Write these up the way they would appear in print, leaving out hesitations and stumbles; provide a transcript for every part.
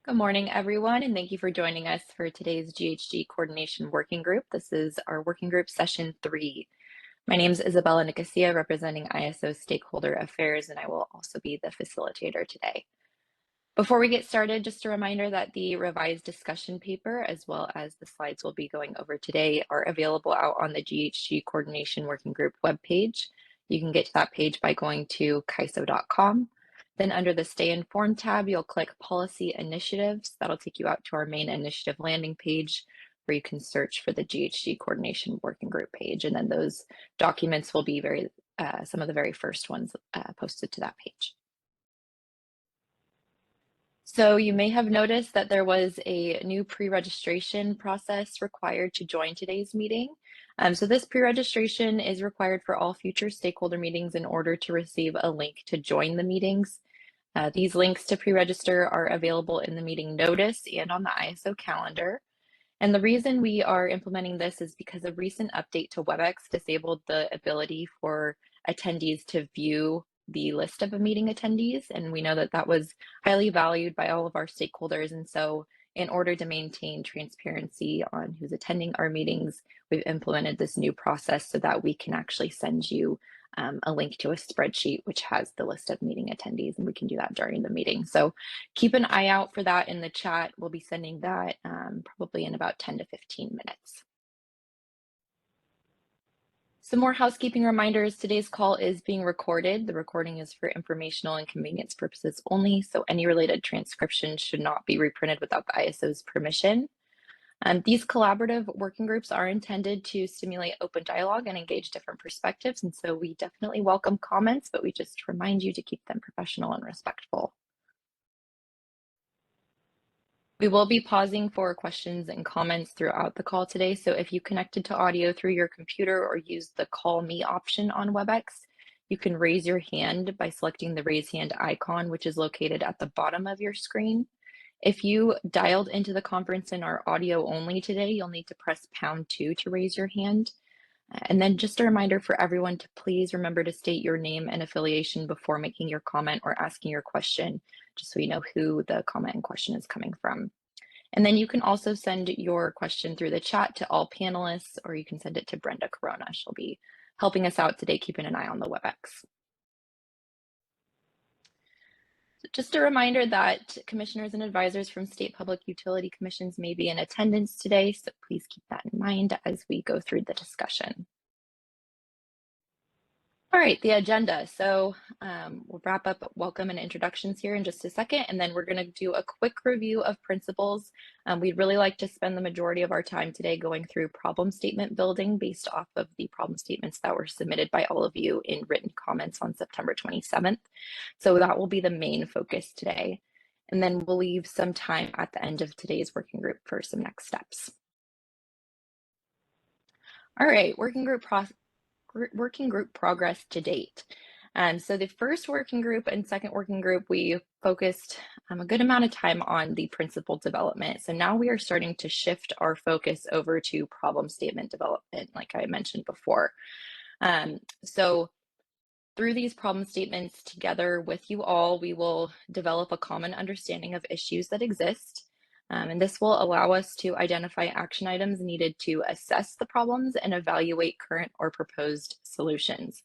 Good morning, everyone, and thank you for joining us for today's GHG Coordination Working Group. This is our Working Group Session 3. My name is Isabella Nicosia, representing ISO Stakeholder Affairs, and I will also be the facilitator today. Before we get started, just a reminder that the revised discussion paper, as well as the slides we'll be going over today, are available out on the GHG Coordination Working Group webpage. You can get to that page by going to kaiso.com. Then under the Stay Informed tab, you'll click Policy Initiatives. That'll take you out to our main initiative landing page where you can search for the GHG Coordination Working Group page. And then those documents will be some of the very first ones posted to that page. So you may have noticed that there was a new pre-registration process required to join today's meeting. So this pre-registration is required for all future stakeholder meetings in order to receive a link to join the meetings. These links to pre-register are available in the meeting notice and on the ISO calendar. And the reason we are implementing this is because a recent update to WebEx disabled the ability for attendees to view the list of meeting attendees. And we know that that was highly valued by all of our stakeholders. And so in order to maintain transparency on who's attending our meetings, we've implemented this new process so that we can actually send you a link to a spreadsheet which has the list of meeting attendees, and we can do that during the meeting. So keep an eye out for that in the chat. We'll be sending that probably in about 10 to 15 minutes. Some more housekeeping reminders. Today's call is being recorded. The recording is for informational and convenience purposes only, so any related transcription should not be reprinted without the ISO's permission. These collaborative working groups are intended to stimulate open dialogue and engage different perspectives, and so we definitely welcome comments, but we just remind you to keep them professional and respectful. We will be pausing for questions and comments throughout the call today, so if you connected to audio through your computer or use the Call Me option on WebEx, you can raise your hand by selecting the raise hand icon, which is located at the bottom of your screen. If you dialed into the conference and are audio only today, you'll need to press #2 to raise your hand. And then just a reminder for everyone to please remember to state your name and affiliation before making your comment or asking your question, just so we know who the comment and question is coming from. And then you can also send your question through the chat to all panelists, or you can send it to Brenda Corona. She'll be helping us out today, keeping an eye on the WebEx. Just a reminder that commissioners and advisors from state public utility commissions may be in attendance today, so please keep that in mind as we go through the discussion. All right, the agenda. So we'll wrap up welcome and introductions here in just a second, and then we're going to do a quick review of principles. We'd really like to spend the majority of our time today going through problem statement building based off of the problem statements that were submitted by all of you in written comments on September 27th. So that will be the main focus today. And then we'll leave some time at the end of today's working group for some next steps. All right, working group progress to date. So the first working group and second working group, we focused a good amount of time on the principle development. So now we are starting to shift our focus over to problem statement development, like I mentioned before. So through these problem statements together with you all, we will develop a common understanding of issues that exist. And this will allow us to identify action items needed to assess the problems and evaluate current or proposed solutions.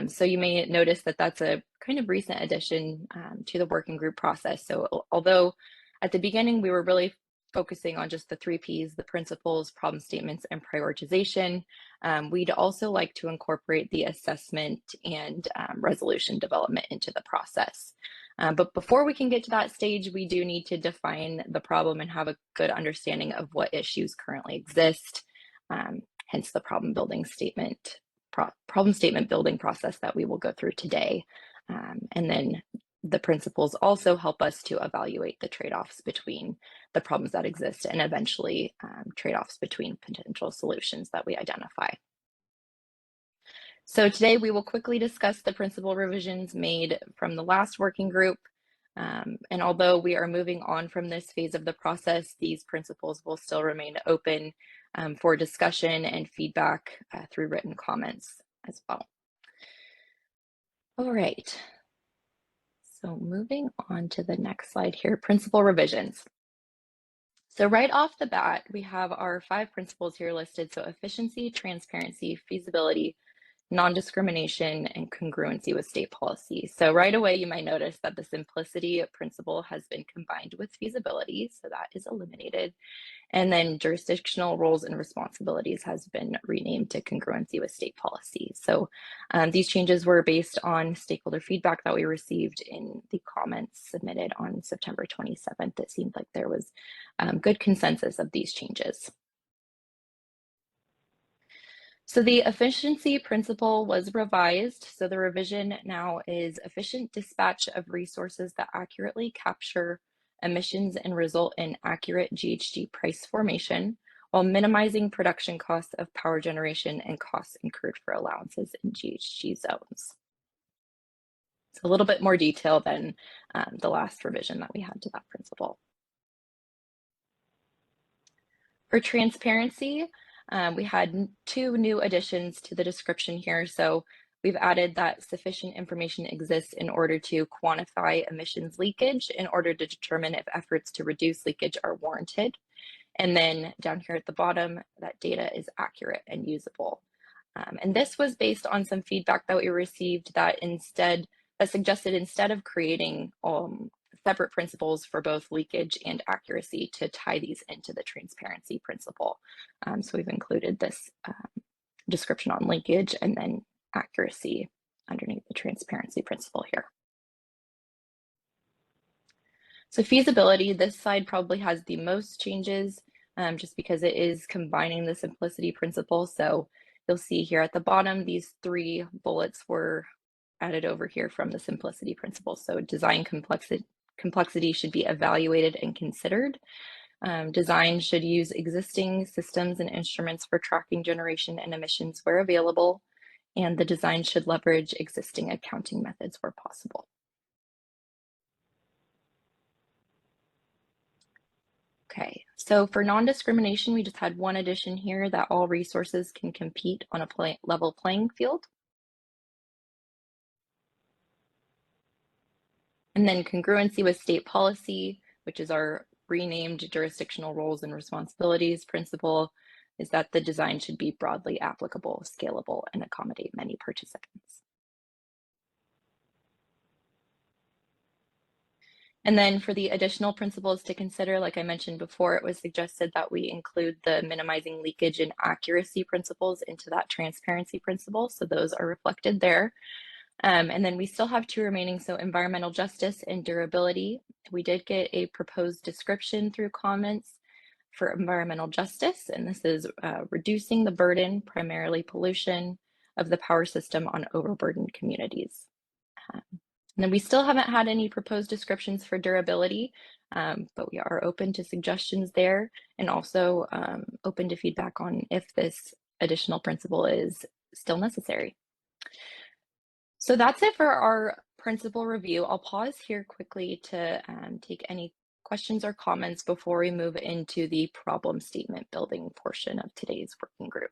So you may notice that that's a kind of recent addition to the working group process. So although at the beginning we were really focusing on just the 3 Ps, the principles, problem statements, and prioritization, we'd also like to incorporate the assessment and resolution development into the process. But before we can get to that stage, we do need to define the problem and have a good understanding of what issues currently exist, hence the problem statement building process that we will go through today. And then the principles also help us to evaluate the trade-offs between the problems that exist and eventually trade-offs between potential solutions that we identify. So today we will quickly discuss the principle revisions made from the last working group. And although we are moving on from this phase of the process, these principles will still remain open for discussion and feedback through written comments as well. All right. So moving on to the next slide here, principal revisions. So right off the bat, we have our 5 principles here listed. So efficiency, transparency, feasibility, non-discrimination, and congruency with state policy. So right away, you might notice that the simplicity principle has been combined with feasibility. So that is eliminated. And then jurisdictional roles and responsibilities has been renamed to congruency with state policy. So these changes were based on stakeholder feedback that we received in the comments submitted on September 27th. It seemed like there was good consensus of these changes. So the efficiency principle was revised. So the revision now is efficient dispatch of resources that accurately capture emissions and result in accurate GHG price formation while minimizing production costs of power generation and costs incurred for allowances in GHG zones. It's a little bit more detail than the last revision that we had to that principle. For transparency, we had 2 new additions to the description here. So we've added that sufficient information exists in order to quantify emissions leakage in order to determine if efforts to reduce leakage are warranted. And then down here at the bottom, that data is accurate and usable. And this was based on some feedback that we received that suggested instead of creating separate principles for both leakage and accuracy to tie these into the transparency principle. So we've included this description on leakage and then accuracy underneath the transparency principle here. So feasibility, this slide probably has the most changes just because it is combining the simplicity principle. So you'll see here at the bottom, these 3 bullets were added over here from the simplicity principle. So design complexity should be evaluated and considered. Design should use existing systems and instruments for tracking generation and emissions where available, and the design should leverage existing accounting methods where possible. Okay, so for non-discrimination, we just had 1 addition here that all resources can compete on a level playing field. And then congruency with state policy, which is our renamed jurisdictional roles and responsibilities principle, is that the design should be broadly applicable, scalable, and accommodate many participants. And then for the additional principles to consider, like I mentioned before, it was suggested that we include the minimizing leakage and accuracy principles into that transparency principle. So those are reflected there. And then we still have 2 remaining, so environmental justice and durability. We did get a proposed description through comments for environmental justice, and this is reducing the burden, primarily pollution, of the power system on overburdened communities. And then we still haven't had any proposed descriptions for durability, but we are open to suggestions there and also open to feedback on if this additional principle is still necessary. So that's it for our principal review. I'll pause here quickly to take any questions or comments before we move into the problem statement building portion of today's working group.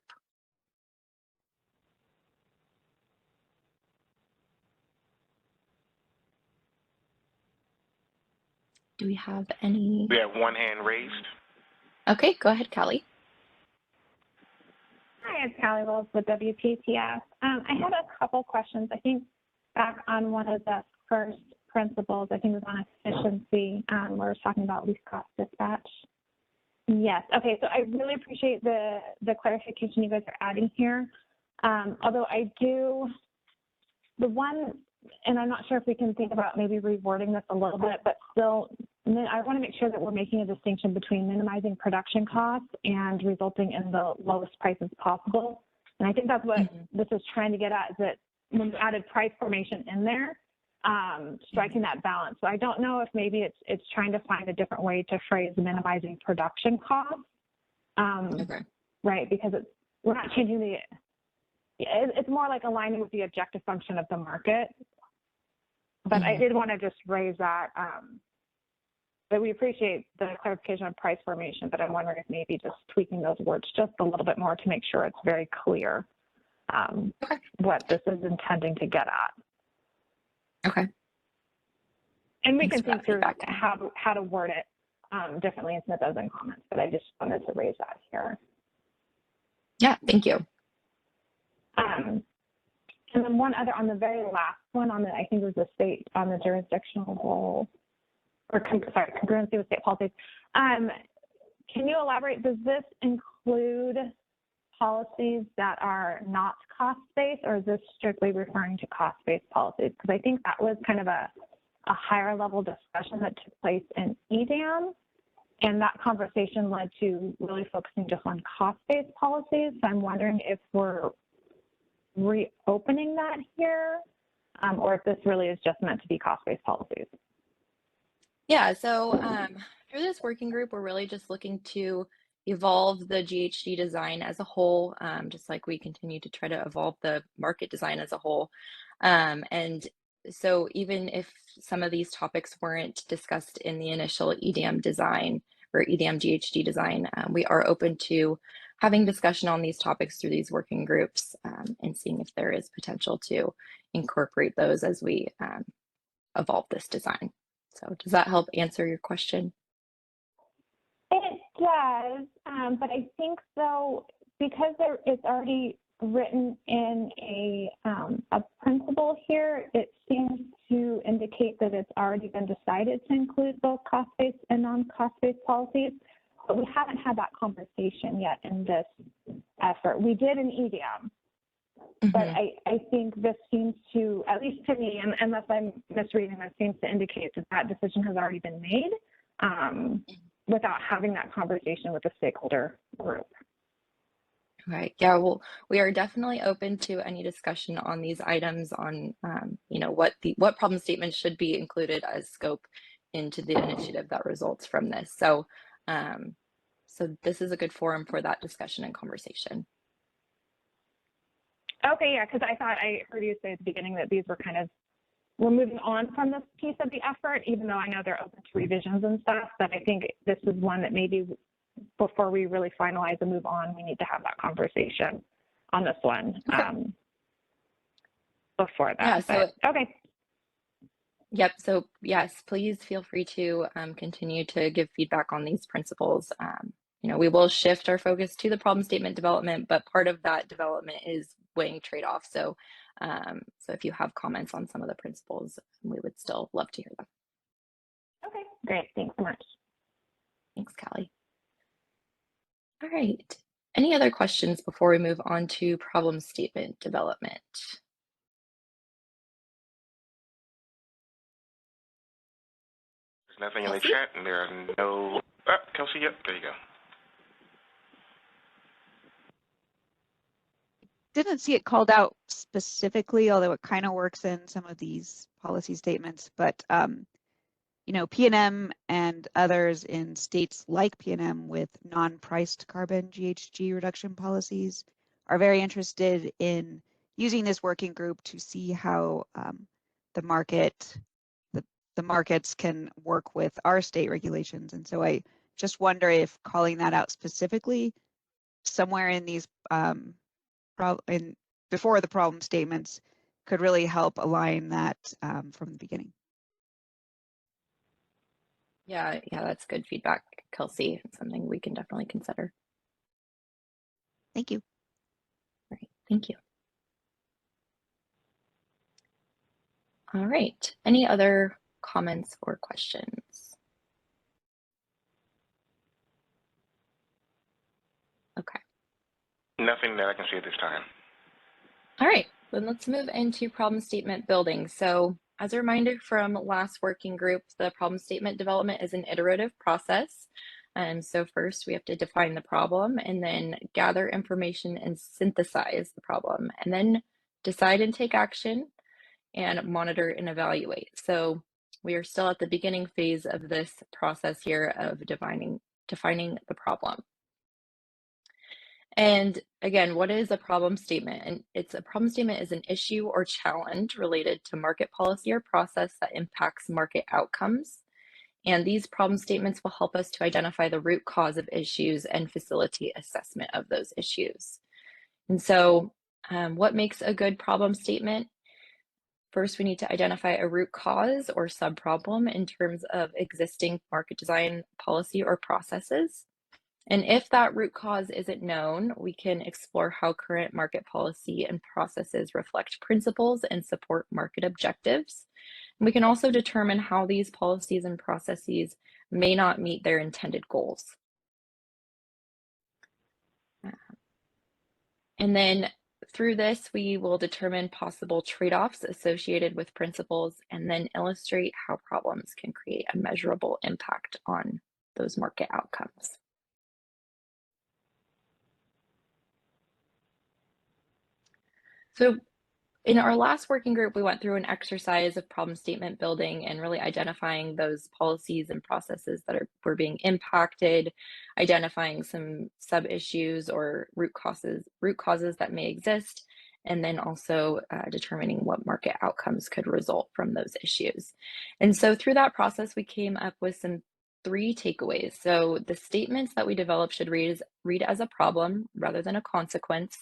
Do we have any? We have 1 hand raised. Okay, go ahead, Callie. Hi, it's Callie Wells with WPTF. I had a couple questions. I think back on one of the first principles, I think it was on efficiency, where we're talking about least cost dispatch. Yes, okay, so I really appreciate the clarification you guys are adding here. Although the one, and I'm not sure if we can think about maybe rewording this a little bit, but still, I want to make sure that we're making a distinction between minimizing production costs and resulting in the lowest prices possible. And I think that's what this is trying to get at, is that when we added price formation in there, striking that balance. So I don't know if maybe it's trying to find a different way to phrase minimizing production costs, right? Because we're not changing it's more like aligning with the objective function of the market. But I did want to just raise that, that we appreciate the clarification on price formation, but I'm wondering if maybe just tweaking those words just a little bit more to make sure it's very clear what this is intending to get at. Okay. And we Thanks can for that think through feedback. how to word it differently and submit those in comments, but I just wanted to raise that here. Yeah, thank you. And then one other on the very last one on the, I think it was the state on the jurisdictional role, or congruency with state policies. Can you elaborate, does this include policies that are not cost-based, or is this strictly referring to cost-based policies? Because I think that was kind of a higher level discussion that took place in EDAM, and that conversation led to really focusing just on cost-based policies. So I'm wondering if we're reopening that here, or if this really is just meant to be cost-based policies. Yeah, so through this working group, we're really just looking to evolve the GHG design as a whole, just like we continue to try to evolve the market design as a whole. And so even if some of these topics weren't discussed in the initial EDAM design or EDAM GHG design, we are open to having discussion on these topics through these working groups and seeing if there is potential to incorporate those as we evolve this design. So does that help answer your question? It does, but I think though, because it's already written in a principle here, it seems to indicate that it's already been decided to include both cost-based and non-cost-based policies, but we haven't had that conversation yet in this effort. We did in EDAM, but I think this seems to, at least to me, unless I'm misreading, this seems to indicate that that decision has already been made without having that conversation with the stakeholder group. Right. Yeah. Well, we are definitely open to any discussion on these items on, you know, what problem statements should be included as scope into the initiative that results from this. So, so this is a good forum for that discussion and conversation. Okay. Yeah. Because I thought I heard you say at the beginning that these were we're moving on from this piece of the effort, even though I know they're open to revisions and stuff. But I think this is one that maybe before we really finalize and move on, we need to have that conversation on this one before that. Yeah, so okay. Yep. So yes, please feel free to continue to give feedback on these principles. You know, we will shift our focus to the problem statement development, but part of that development is weighing trade-offs. So, so if you have comments on some of the principles, we would still love to hear them. Okay, great. Thanks so much. Thanks, Callie. All right. Any other questions before we move on to problem statement development? There's nothing in the chat, and there are no. Kelsey, yep, there you go. Didn't see it called out specifically, although it kind of works in some of these policy statements. But you know, PNM and others in states like PNM with non-priced carbon GHG reduction policies are very interested in using this working group to see how the markets can work with our state regulations. And so I just wonder if calling that out specifically somewhere in these before the problem statements could really help align that from the beginning. Yeah, that's good feedback, Kelsey. It's something we can definitely consider. Thank you. All right, thank you. All right, any other comments or questions? Okay. Nothing that I can see at this time. All right, then let's move into problem statement building. So as a reminder from last working group, the problem statement development is an iterative process. And so first we have to define the problem and then gather information and synthesize the problem and then decide and take action and monitor and evaluate. So we are still at the beginning phase of this process here of defining the problem. And again, what is a problem statement? And a problem statement is an issue or challenge related to market policy or process that impacts market outcomes. And these problem statements will help us to identify the root cause of issues and facilitate assessment of those issues. And so what makes a good problem statement? First, we need to identify a root cause or subproblem in terms of existing market design policy or processes. And if that root cause isn't known, we can explore how current market policy and processes reflect principles and support market objectives. And we can also determine how these policies and processes may not meet their intended goals. And then through this, we will determine possible trade-offs associated with principles and then illustrate how problems can create a measurable impact on those market outcomes. So in our last working group, we went through an exercise of problem statement building and really identifying those policies and processes that were being impacted, identifying some sub-issues or root causes that may exist, and then also determining what market outcomes could result from those issues. And so through that process, we came up with some 3 takeaways. So the statements that we developed should read as a problem rather than a consequence.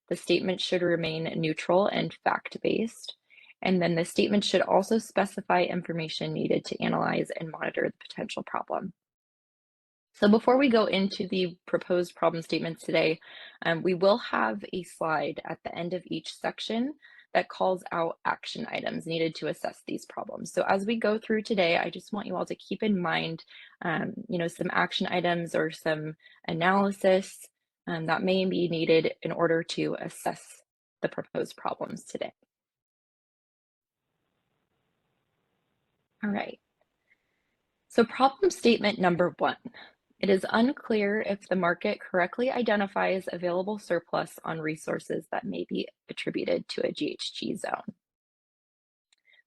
The statement should remain neutral and fact-based. And then the statement should also specify information needed to analyze and monitor the potential problem. So before we go into the proposed problem statements today, we will have a slide at the end of each section that calls out action items needed to assess these problems. So as we go through today, I just want you all to keep in mind, some action items or some analysis that may be needed in order to assess the proposed problems today. All right. So problem statement number 1. It is unclear if the market correctly identifies available surplus on resources that may be attributed to a GHG zone.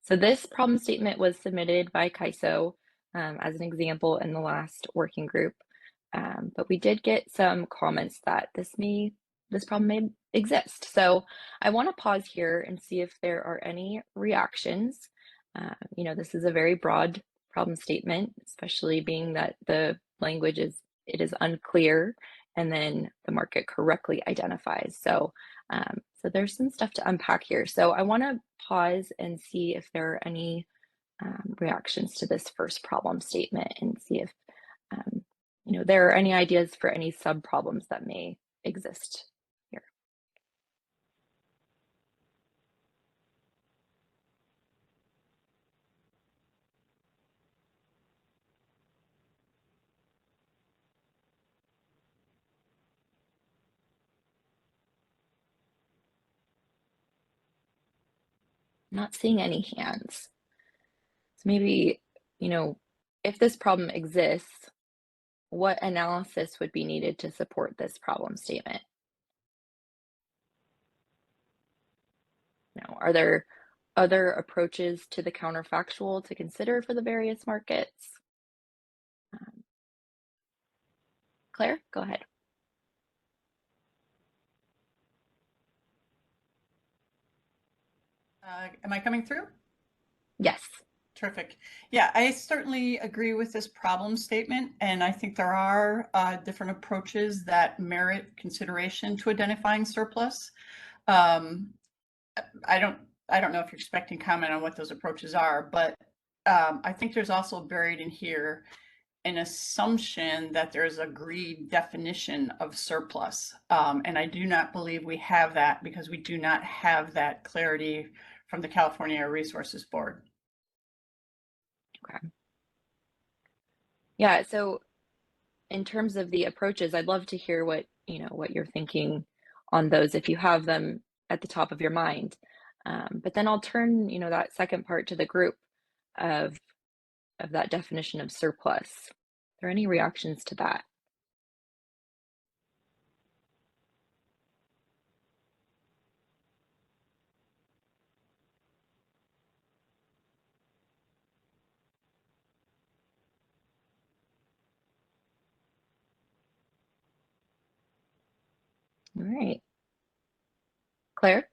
So this problem statement was submitted by CAISO as an example in the last working group, but we did get some comments that this problem may exist. So I want to pause here and see if there are any reactions. This is a very broad problem statement, especially being that the language is unclear and then the market correctly identifies. So there's some stuff to unpack here. So I want to pause and see if there are any reactions to this first problem statement and see if there are any ideas for any sub-problems that may exist here. Not seeing any hands. So maybe, if this problem exists, what analysis would be needed to support this problem statement? Are there other approaches to the counterfactual to consider for the various markets? Claire, go ahead. Am I coming through? Yes. Terrific. Yeah, I certainly agree with this problem statement, and I think there are different approaches that merit consideration to identifying surplus. I don't know if you're expecting comment on what those approaches are, but I think there's also buried in here an assumption that there's agreed definition of surplus, and I do not believe we have that because we do not have that clarity from the California Air Resources Board. Okay. Yeah, so in terms of the approaches, I'd love to hear what you're thinking on those if you have them at the top of your mind. But then I'll turn, that second part to the group of that definition of surplus. Are there any reactions to that? All right. Claire?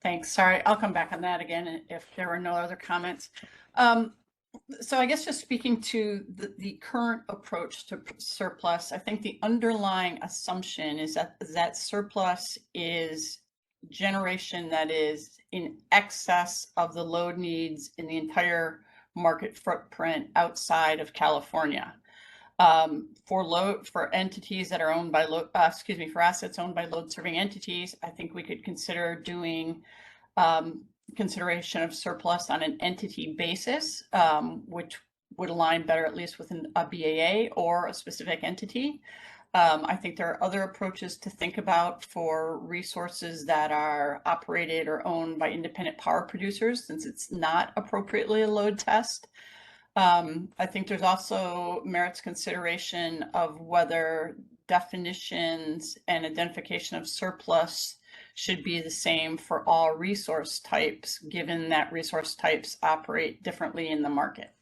Thanks. Sorry, I'll come back on that again if there are no other comments. So I guess just speaking to the current approach to surplus, I think the underlying assumption is that surplus is generation that is in excess of the load needs in the entire market footprint outside of California. For entities that are owned by for assets owned by load serving entities, I think we could consider doing consideration of surplus on an entity basis, which would align better at least with a BAA or a specific entity. I think there are other approaches to think about for resources that are operated or owned by independent power producers, since it's not appropriately a load test. I think there's also merits consideration of whether definitions and identification of surplus should be the same for all resource types, given that resource types operate differently in the market.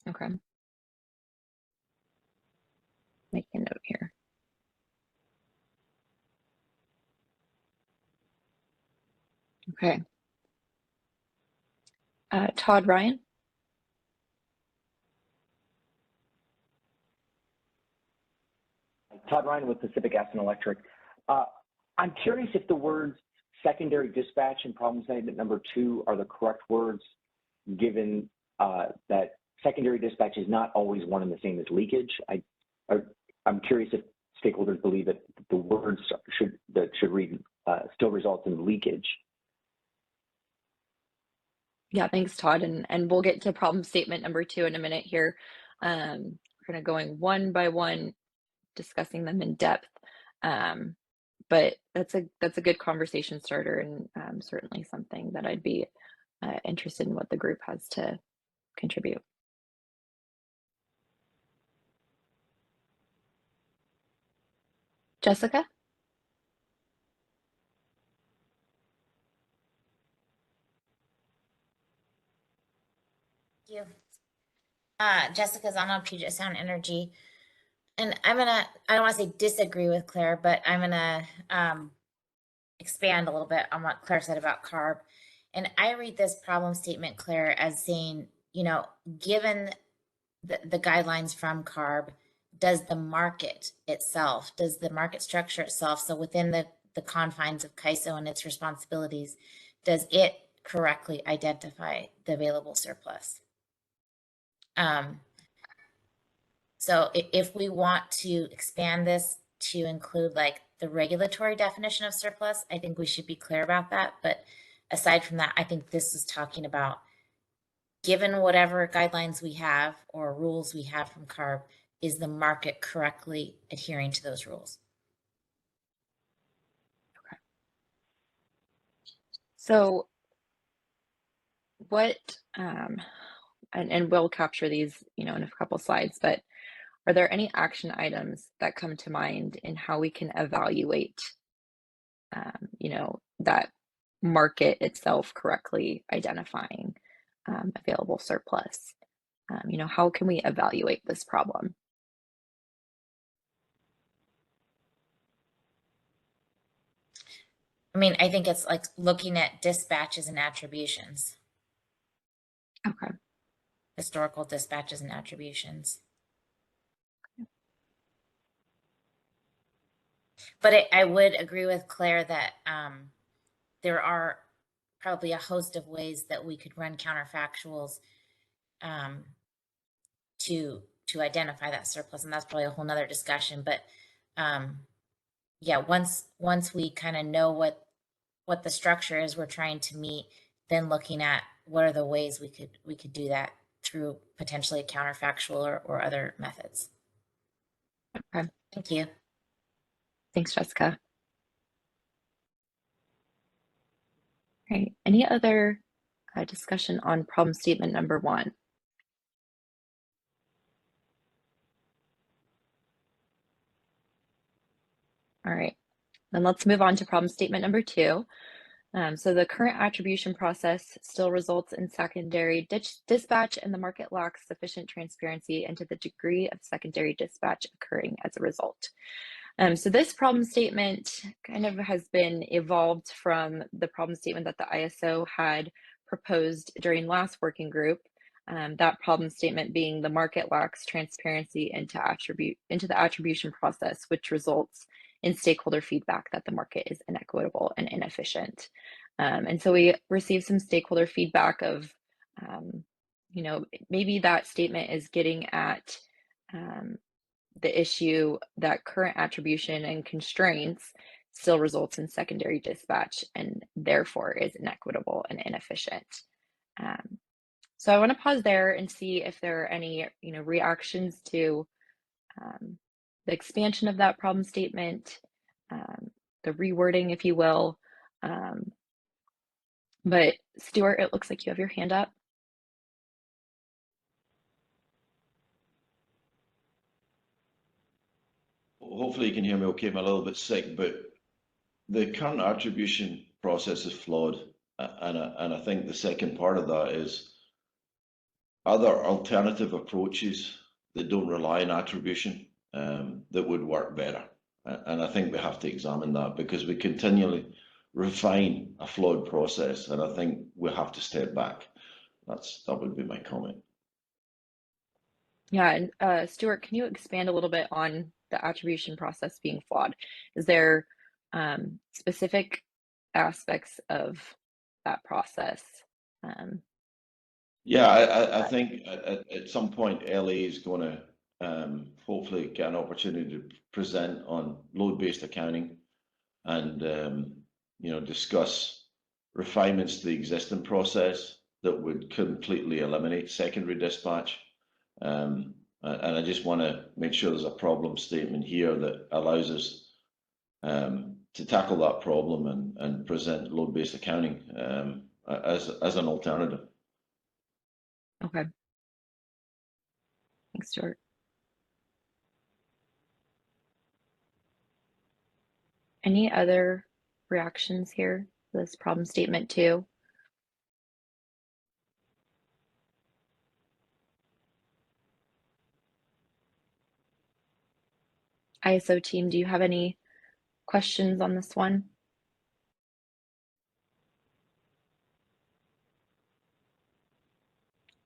Okay. Make a note here. Okay. Todd Ryan? Todd Ryan with Pacific Gas and Electric. I'm curious if the words secondary dispatch and problem statement number 2 are the correct words, given that secondary dispatch is not always one and the same as leakage. I'm curious if stakeholders believe that the words should read still results in leakage. Yeah, thanks, Todd. And we'll get to problem statement number 2 in a minute here. We're kind of going one by one, discussing them in depth. But that's a good conversation starter, and certainly something that I'd be interested in what the group has to contribute. Jessica? Thank you. Jessica Zano, Puget Sound Energy. And I don't want to say disagree with Claire, but I'm gonna expand a little bit on what Claire said about CARB. And I read this problem statement, Claire, as saying, given the guidelines from CARB, does the market itself, does the market structure itself, so within the confines of CAISO and its responsibilities, does it correctly identify the available surplus? So if we want to expand this to include like the regulatory definition of surplus, I think we should be clear about that. But aside from that, I think this is talking about, given whatever guidelines we have or rules we have from CARB, is the market correctly adhering to those rules? Okay. So what, and we'll capture these, in a couple slides, but are there any action items that come to mind in how we can evaluate, that market itself correctly identifying available surplus? How can we evaluate this problem? I mean, I think it's like looking at dispatches and attributions. Okay. Historical dispatches and attributions. But I would agree with Claire that there are probably a host of ways that we could run counterfactuals to identify that surplus, and that's probably a whole nother discussion. But yeah, once we kind of know what the structure is we're trying to meet, then looking at what are the ways we could do that through potentially a counterfactual or other methods. Okay. Thank you. Thanks, Jessica. All right. Any other discussion on problem statement number 1? All right. Then let's move on to problem statement number 2. So the current attribution process still results in secondary dispatch, and the market lacks sufficient transparency into the degree of secondary dispatch occurring as a result. So this problem statement kind of has been evolved from the problem statement that the ISO had proposed during last working group. that problem statement being the market lacks transparency into the attribution process, which results in stakeholder feedback that the market is inequitable and inefficient. And so we received some stakeholder feedback of, maybe that statement is getting at the issue that current attribution and constraints still results in secondary dispatch and therefore is inequitable and inefficient. So I want to pause there and see if there are any, reactions to the expansion of that problem statement, the rewording, if you will. But Stuart, it looks like you have your hand up. Hopefully you can hear me okay. I'm a little bit sick, but the current attribution process is flawed. And I think the second part of that is, are there alternative approaches that don't rely on attribution that would work better? And I think we have to examine that, because we continually refine a flawed process, and I think we have to step back. That would be my comment. Yeah, and Stuart, can you expand a little bit on the attribution process being flawed? Is there specific aspects of that process? Yeah, I think at some point LA is going to hopefully get an opportunity to present on load-based accounting and discuss refinements to the existing process that would completely eliminate secondary dispatch. And I just want to make sure there's a problem statement here that allows us to tackle that problem and present load-based accounting as an alternative. Okay. Thanks, Stuart. Any other reactions here to this problem statement too? ISO team, do you have any questions on this one?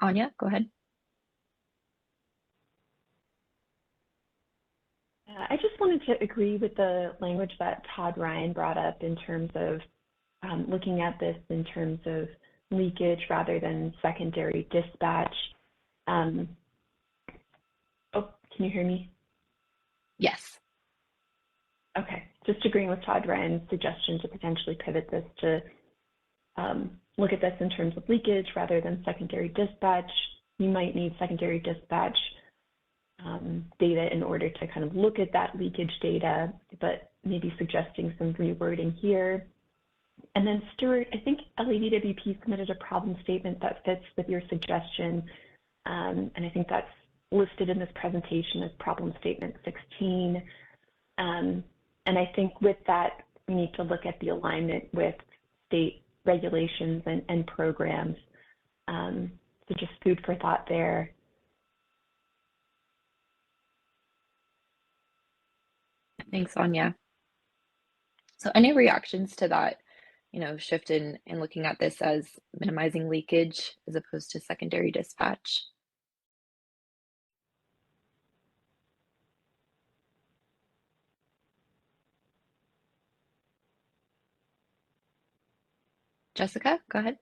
Anya, go ahead. I just wanted to agree with the language that Todd Ryan brought up in terms of looking at this in terms of leakage rather than secondary dispatch. Oh, can you hear me? Yes. Okay, just agreeing with Todd Ryan's suggestion to potentially pivot this to look at this in terms of leakage rather than secondary dispatch. You might need secondary dispatch data in order to kind of look at that leakage data, but maybe suggesting some rewording here. And then Stuart, I think LADWP submitted a problem statement that fits with your suggestion. And I think that's listed in this presentation as problem statement 16. And I think with that, we need to look at the alignment with state regulations and programs. So just food for thought there. Thanks, Anya. So any reactions to that, shift in looking at this as minimizing leakage as opposed to secondary dispatch? Jessica, go ahead.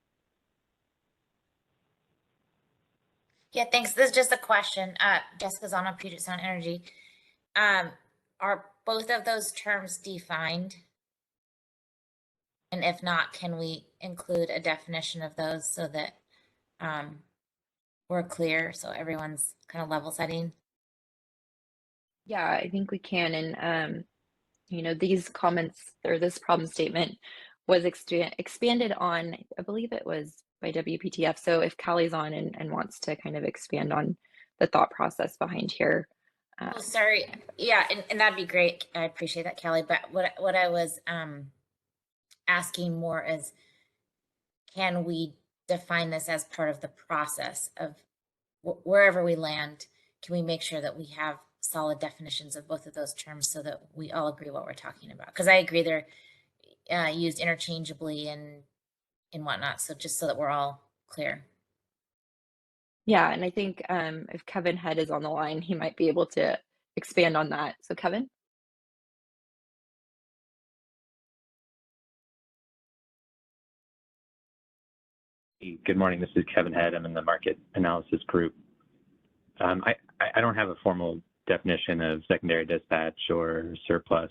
Yeah, thanks. This is just a question. Jessica Zano, Puget Sound Energy. Are both of those terms defined? And if not, can we include a definition of those so that we're clear, so everyone's kind of level setting? Yeah, I think we can. And, these comments or this problem statement was expanded on, I believe it was by WPTF. So if Callie's on and wants to kind of expand on the thought process behind here. Oh, sorry. Yeah, and that'd be great. I appreciate that, Callie. But what I was asking more is, can we define this as part of the process of wherever we land? Can we make sure that we have solid definitions of both of those terms so that we all agree what we're talking about? Because I agree they're used interchangeably and whatnot. So just so that we're all clear. Yeah, and I think if Kevin Head is on the line, he might be able to expand on that. So Kevin? Good morning. This is Kevin Head. I'm in the market analysis group. I don't have a formal definition of secondary dispatch or surplus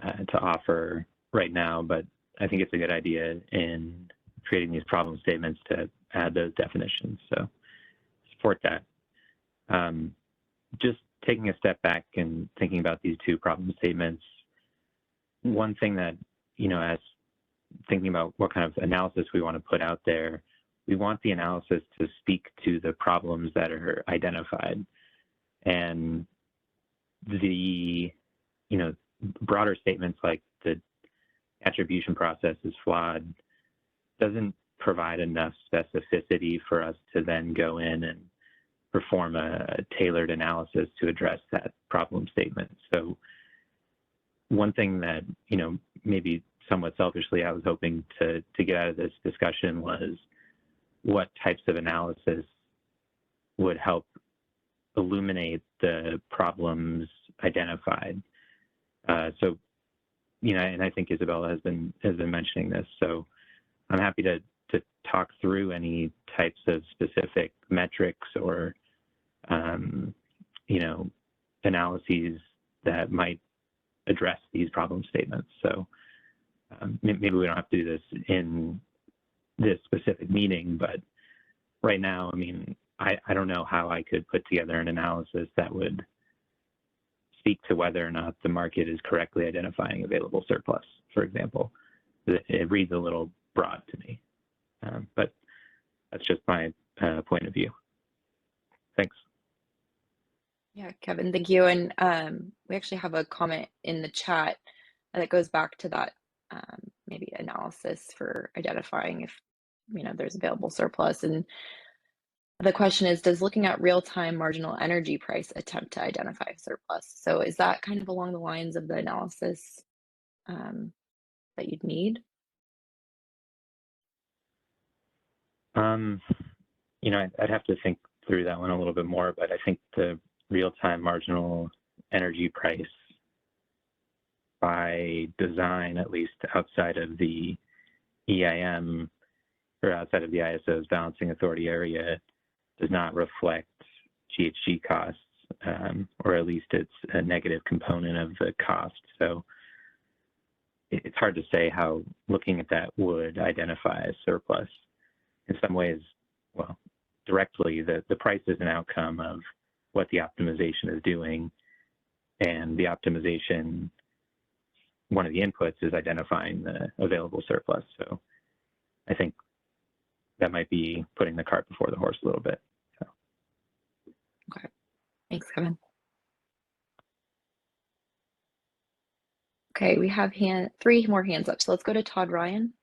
to offer right now, but I think it's a good idea in creating these problem statements to add those definitions. So support that. Just taking a step back and thinking about these two problem statements, one thing that, as thinking about what kind of analysis we want to put out there, we want the analysis to speak to the problems that are identified. And the, broader statements like the attribution process is flawed doesn't provide enough specificity for us to then go in and perform a tailored analysis to address that problem statement. So one thing that, maybe somewhat selfishly I was hoping to get out of this discussion was what types of analysis would help illuminate the problems identified. And I think Isabella has been mentioning this. So I'm happy to talk through any types of specific metrics or, analyses that might address these problem statements. So maybe we don't have to do this in this specific meeting, but right now, I don't know how I could put together an analysis that would speak to whether or not the market is correctly identifying available surplus, for example. It reads a little broad to me, but that's just my point of view. Thanks. Yeah, Kevin, thank you. And we actually have a comment in the chat that goes back to that maybe analysis for identifying if there's available surplus. And the question is, does looking at real-time marginal energy price attempt to identify surplus? So is that kind of along the lines of the analysis that you'd need? I'd have to think through that one a little bit more, but I think the real-time marginal energy price by design, at least outside of the EIM or outside of the ISO's balancing authority area, does not reflect GHG costs, or at least it's a negative component of the cost. So it's hard to say how looking at that would identify a surplus. In some ways, well, directly, the price is an outcome of what the optimization is doing, and the optimization, one of the inputs is identifying the available surplus. So I think that might be putting the cart before the horse a little bit. So. Okay, thanks, Kevin. Okay, we have three more hands up, so let's go to Todd Ryan.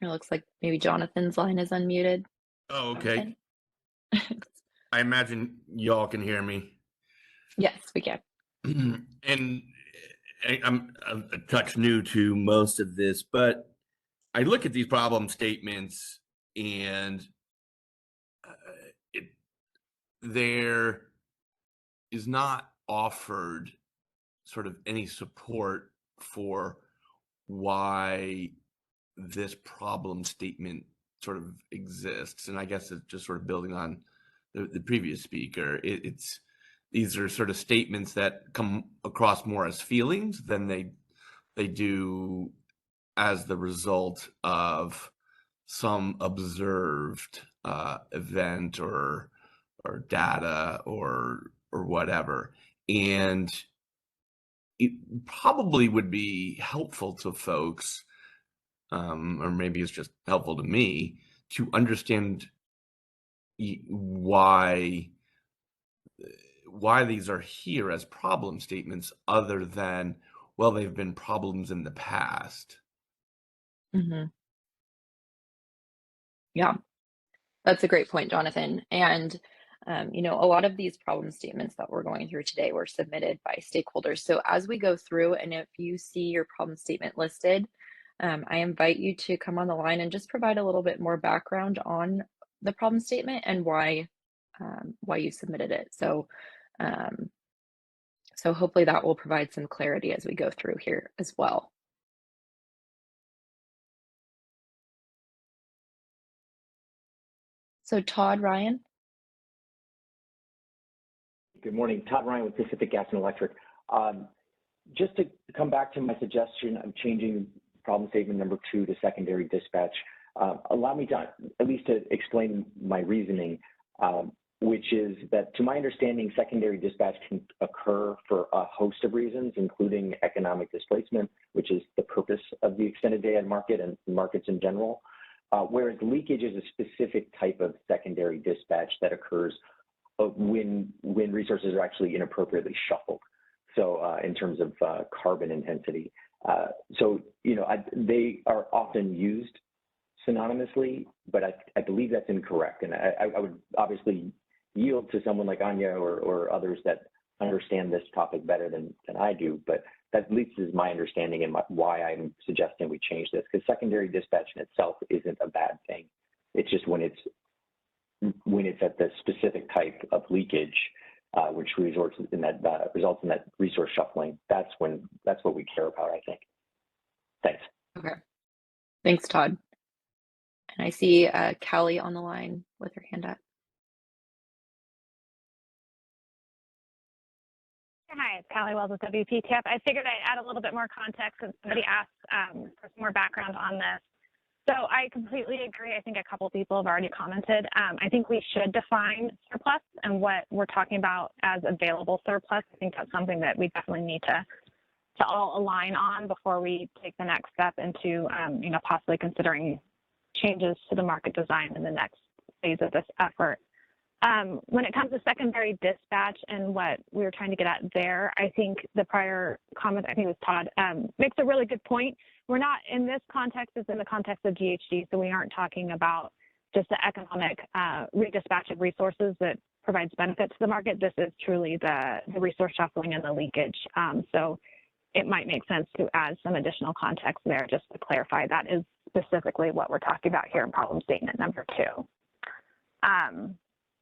It looks like maybe Jonathan's line is unmuted. Oh, okay. I imagine y'all can hear me. Yes, we can. And I'm a touch new to most of this, but I look at these problem statements and there is not offered sort of any support for why this problem statement sort of exists. And I guess it's just sort of building on the previous speaker. These are sort of statements that come across more as feelings than they do as the result of some observed event or data or whatever. And it probably would be helpful to folks, or maybe it's just helpful to me, to understand why these are here as problem statements other than, well, they've been problems in the past. Mm-hmm. Yeah, That's a great point, Jonathan. And you know, a lot of these problem statements that we're going through today were submitted by stakeholders. So as we go through, and if you see your problem statement listed, I invite you to come on the line and just provide a little bit more background on the problem statement and why you submitted it. Um, so hopefully that will provide some clarity as we go through here as well. So Todd, Ryan. Good morning, Todd Ryan with Pacific Gas and Electric. Just to come back to my suggestion of changing problem statement number 2 to secondary dispatch, allow me to at least to explain my reasoning, which is that to my understanding, secondary dispatch can occur for a host of reasons, including economic displacement, which is the purpose of the extended day-ahead market and markets in general, whereas leakage is a specific type of secondary dispatch that occurs when resources are actually inappropriately shuffled. So in terms of carbon intensity. So, you know, they are often used synonymously, but I believe that's incorrect. And I would obviously yield to someone like Anya or others that understand this topic better than I do, but that at least is my understanding and why I'm suggesting we change this, because secondary dispatch in itself isn't a bad thing. It's just when it's at the specific type of leakage, which results in that resource shuffling. That's what we care about, I think. Thanks. Okay. Thanks, Todd. And I see Callie on the line with her hand up. Hi, it's Callie Wells with WPTF. I figured I'd add a little bit more context since somebody asked for some more background on this. So I completely agree. I think a couple people have already commented. I think we should define surplus and what we're talking about as available surplus. I think that's something that we definitely need to all align on before we take the next step into, you know, possibly considering changes to the market design in the next phase of this effort. When it comes to secondary dispatch and what we were trying to get at there, I think the prior comment, I think it was Todd, makes a really good point. We're not in this context, it's in the context of GHG, so we aren't talking about just the economic redispatch of resources that provides benefit to the market. This is truly the resource shuffling and the leakage. So it might make sense to add some additional context there just to clarify that is specifically what we're talking about here in problem statement number 2.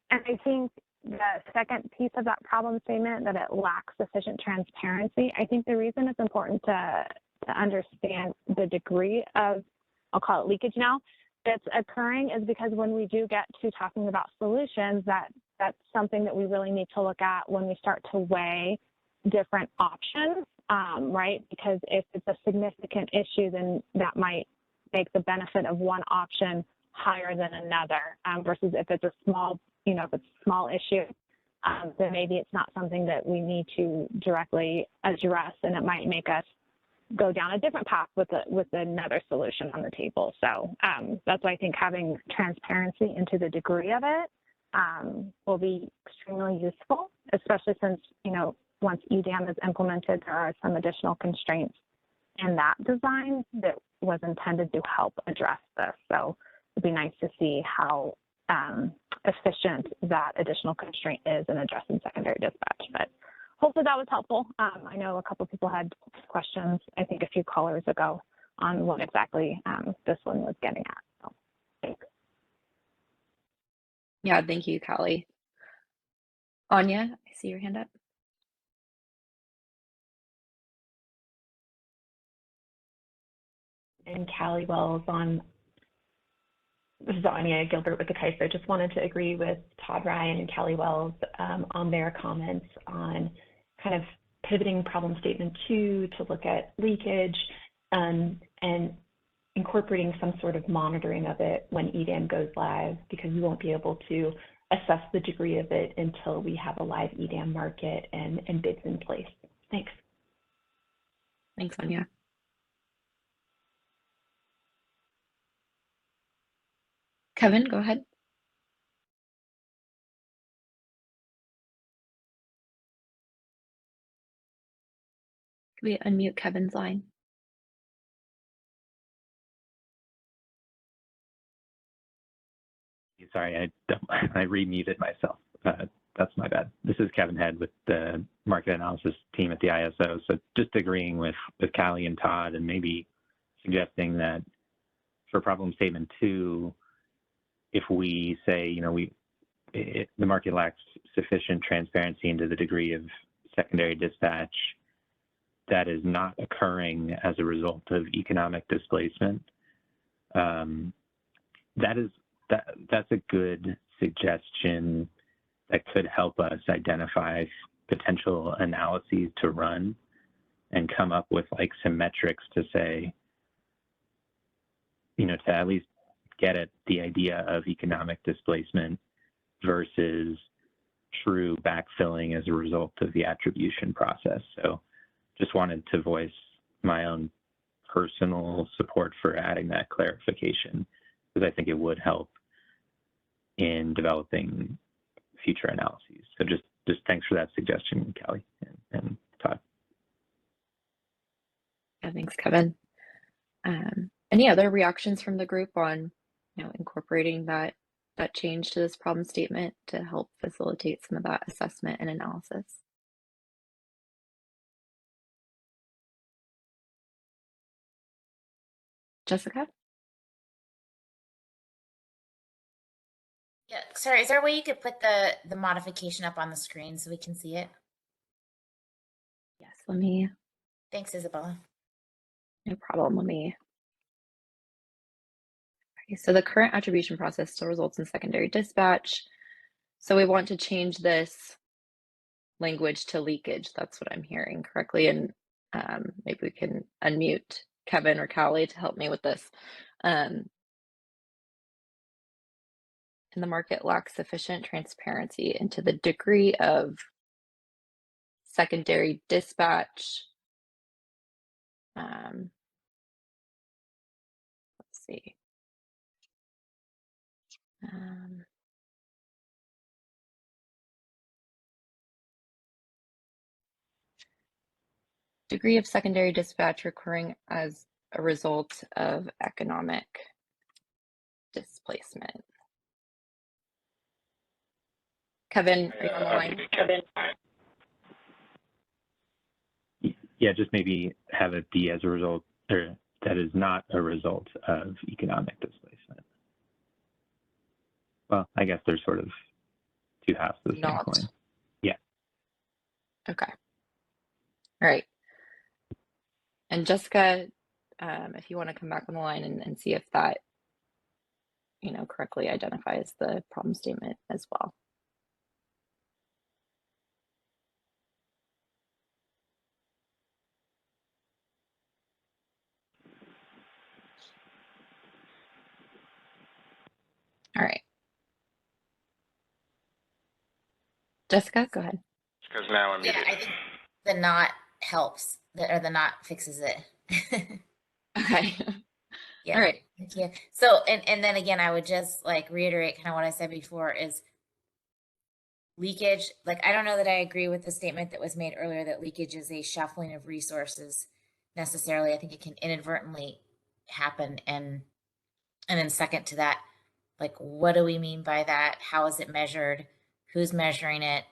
And I think the second piece of that problem statement, that it lacks sufficient transparency, I think the reason it's important to understand the degree of, I'll call it leakage now, that's occurring is because when we do get to talking about solutions, that's something that we really need to look at when we start to weigh different options, right? Because if it's a significant issue, then that might make the benefit of one option higher than another, versus if it's a small, you know, if it's a small issue, then maybe it's not something that we need to directly address, and it might make us go down a different path with another solution on the table. So that's why I think having transparency into the degree of it will be extremely useful, especially since, you know, once EDAM is implemented, there are some additional constraints in that design that was intended to help address this. So it'd be nice to see how efficient that additional constraint is in addressing secondary dispatch. But hopefully that was helpful. I know a couple of people had questions, I think a few callers ago, on what exactly this one was getting at. So thanks. Yeah, thank you, Callie. Anya, I see your hand up. And Callie Wells on, this is Anya Gilbert with the CAISO. Just wanted to agree with Todd Ryan and Callie Wells on their comments on kind of pivoting problem statement 2 to look at leakage and incorporating some sort of monitoring of it when EDAM goes live, because we won't be able to assess the degree of it until we have a live EDAM market and bids in place. Thanks. Thanks, Anya. Kevin, go ahead. Can we unmute Kevin's line? sorry, I remuted myself. That's my bad. This is Kevin Head with the market analysis team at the ISO. So just agreeing with Callie and Todd, and maybe suggesting that for problem statement 2, if we say, you know, the market lacks sufficient transparency into the degree of secondary dispatch that is not occurring as a result of economic displacement, that's a good suggestion that could help us identify potential analyses to run and come up with like some metrics to say, you know, to at least get at the idea of economic displacement versus true backfilling as a result of the attribution process. So just wanted to voice my own personal support for adding that clarification, because I think it would help in developing future analyses. So just thanks for that suggestion, Callie and Todd. Yeah, thanks, Kevin. Any other reactions from the group on, you know, incorporating that change to this problem statement to help facilitate some of that assessment and analysis? Jessica? Yeah, sorry, is there a way you could put the modification up on the screen so we can see it? Yes, let me. Thanks, Isabella. No problem. Let me. Okay, so the current attribution process still results in secondary dispatch. So we want to change this language to leakage. That's what I'm hearing correctly. And maybe we can unmute Kevin or Callie to help me with this. And the market lacks sufficient transparency into the degree of secondary dispatch. Let's see. Degree of secondary dispatch occurring as a result of economic displacement. Kevin, are you on the line? Kevin. Yeah, just maybe have it be as a result, or that is not a result of economic displacement. Well, I guess there's sort of two halves of the same coin. Yeah. Okay. All right. And Jessica, if you want to come back on the line and see if that, you know, correctly identifies the problem statement as well. All right. Jessica, go ahead. Because now I'm muted. Yeah, I think the not helps, or the not fixes it. Okay. Yeah. All right. Thank you. So, and then again, I would just like reiterate kind of what I said before is leakage. Like, I don't know that I agree with the statement that was made earlier that leakage is a shuffling of resources necessarily. I think it can inadvertently happen. And then second to that, like, what do we mean by that? How is it measured? Who's measuring it?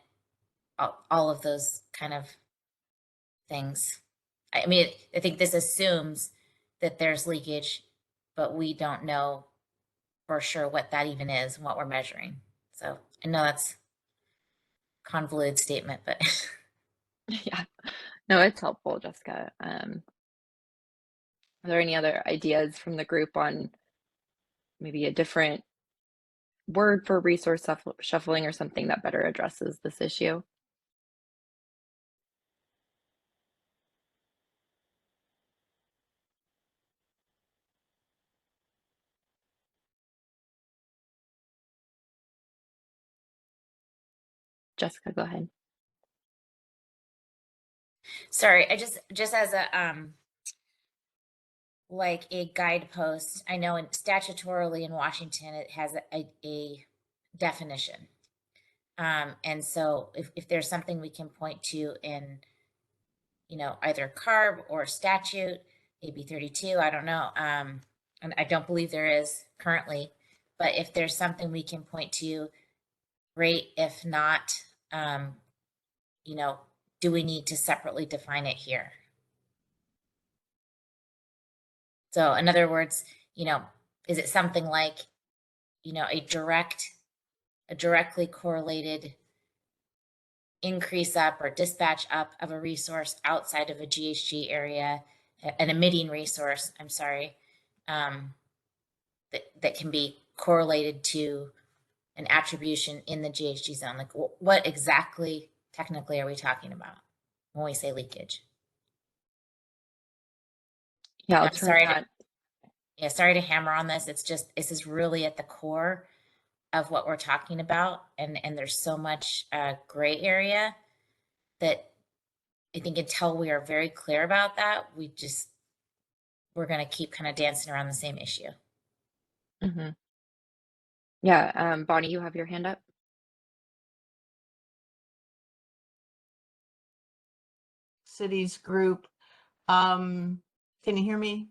All of those kind of things. I mean, I think this assumes that there's leakage, but we don't know for sure what that even is and what we're measuring. So I know that's a convoluted statement, but Yeah. No, it's helpful, Jessica. Are there any other ideas from the group on maybe a different word for resource shuffling or something that better addresses this issue? Jessica, go ahead. sorry, I just as a like a guidepost, I know statutorily in Washington it has a definition. And so if there's something we can point to in, you know, either CARB or statute, AB 32, I don't know. And I don't believe there is currently, But if there's something we can point to, great. If not, you know, do we need to separately define it here? So in other words, you know, is it something like, you know, a directly correlated increase up or dispatch up of a resource outside of a GHG area, an emitting resource, I'm sorry, that can be correlated to an attribution in the GHG zone? Like what exactly technically are we talking about when we say leakage? Yeah, I'll I'm turn that. sorry to hammer on this. It's just, this is really at the core of what we're talking about. And there's so much gray area that I think until we are very clear about that, we're going to keep kind of dancing around the same issue. Mm-hmm. Yeah, Bonnie, you have your hand up. Cities group. Can you hear me?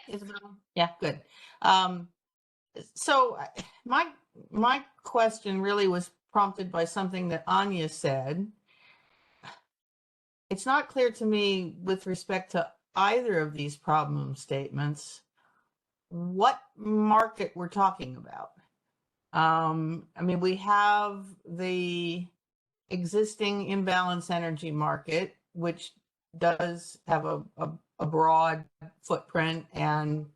Isabel? Yeah, good. So my question really was prompted by something that Anya said. It's not clear to me with respect to either of these problem statements what market we're talking about. I mean, we have the existing imbalance energy market, which does have a broad footprint and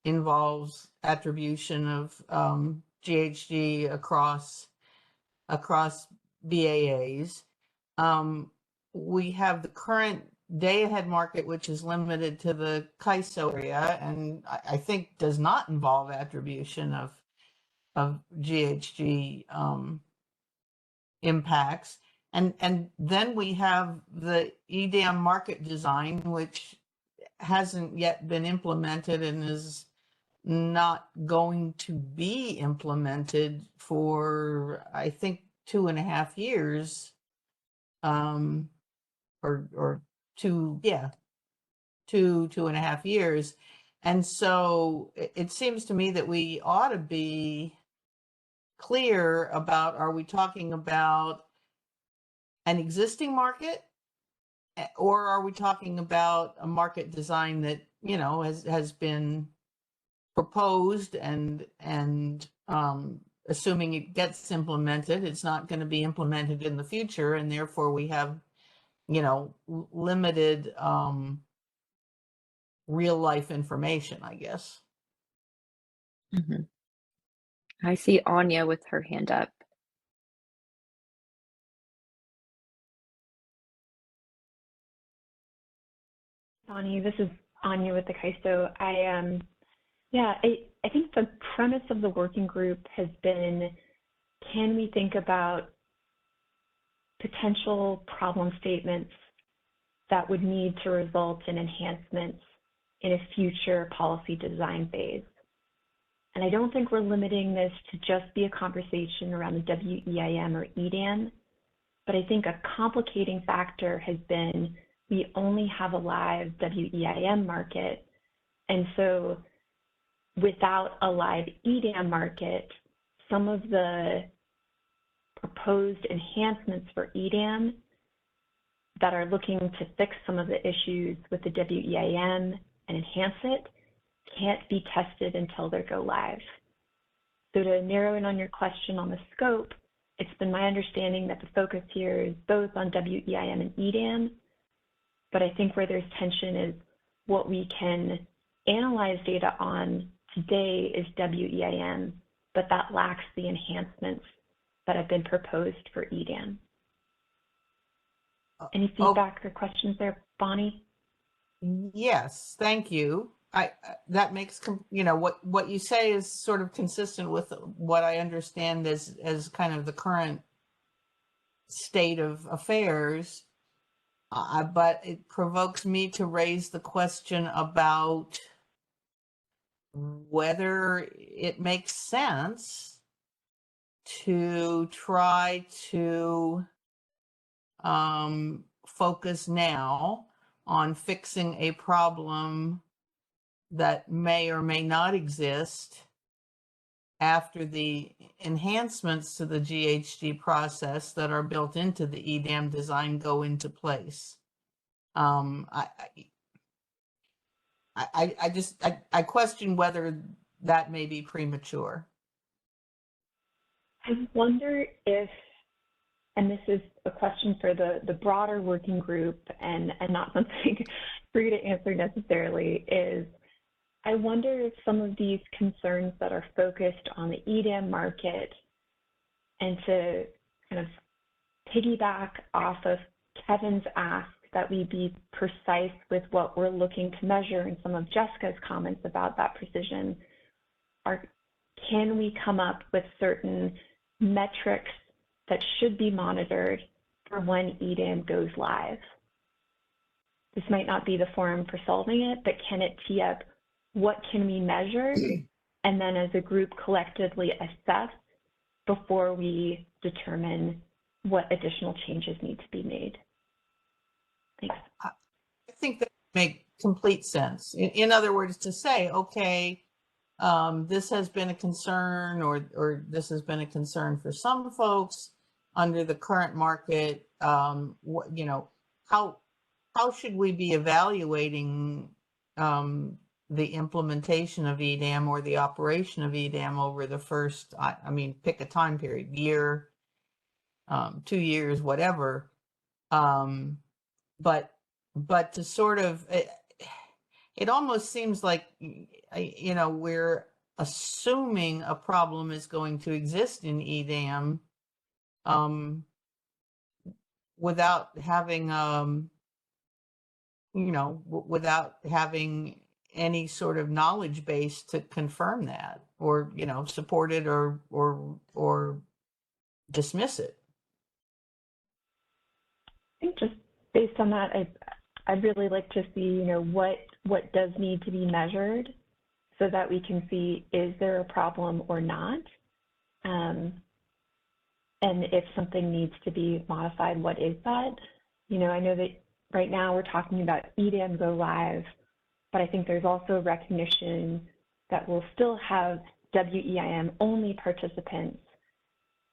involves attribution of GHG across BAAs. We have the current day-ahead market, which is limited to the CAISO area, and I think does not involve attribution of GHG impacts. And then we have the EDAM market design, which hasn't yet been implemented and is not going to be implemented for, I think, 2.5 years, or 2.5 years. And so it seems to me that we ought to be clear about, are we talking about an existing market, or are we talking about a market design that, you know, has been proposed and assuming it gets implemented, it's not going to be implemented in the future, and therefore we have, you know, limited real life information, I guess. Mm-hmm. I see Anya with her hand up. Bonnie, this is Anya with the CAISO. I think the premise of the working group has been, can we think about potential problem statements that would need to result in enhancements in a future policy design phase? And I don't think we're limiting this to just be a conversation around the WEIM or EDAM, but I think a complicating factor has been we only have a live WEIM market. And so without a live EDAM market, some of the proposed enhancements for EDAM that are looking to fix some of the issues with the WEIM and enhance it can't be tested until they go live. So to narrow in on your question on the scope, it's been my understanding that the focus here is both on WEIM and EDAM, but I think where there's tension is what we can analyze data on today is WEIM, but that lacks the enhancements that have been proposed for EDAM. Any feedback or questions there, Bonnie? Yes, thank you. That makes, you know, what you say is sort of consistent with what I understand as kind of the current state of affairs. But it provokes me to raise the question about whether it makes sense to try to focus now on fixing a problem that may or may not exist after the enhancements to the GHG process that are built into the EDAM design go into place. I question whether that may be premature. I wonder if, and this is a question for the broader working group and not something for you to answer necessarily, is I wonder if some of these concerns that are focused on the EDAM market, and to kind of piggyback off of Kevin's ask that we be precise with what we're looking to measure, and some of Jessica's comments about that precision, can we come up with certain metrics that should be monitored for when EDAM goes live? This might not be the forum for solving it, but can it tee up what can we measure, and then as a group collectively assess before we determine what additional changes need to be made? Thanks. I think that makes complete sense. In other words, to say, okay, this has been a concern, or this has been a concern for some folks under the current market. You know, how should we be evaluating the implementation of EDAM or the operation of EDAM over the first, I mean, pick a time period, year, 2 years, whatever. But to sort of, it almost seems like, you know, we're assuming a problem is going to exist in EDAM without having, you know, without having any sort of knowledge base to confirm that, or, you know, support it or dismiss it. I think just based on that, I'd really like to see, you know, what does need to be measured so that we can see, is there a problem or not? And if something needs to be modified, what is that? You know, I know that right now we're talking about EDAM go live, but I think there's also recognition that we'll still have WEIM only participants,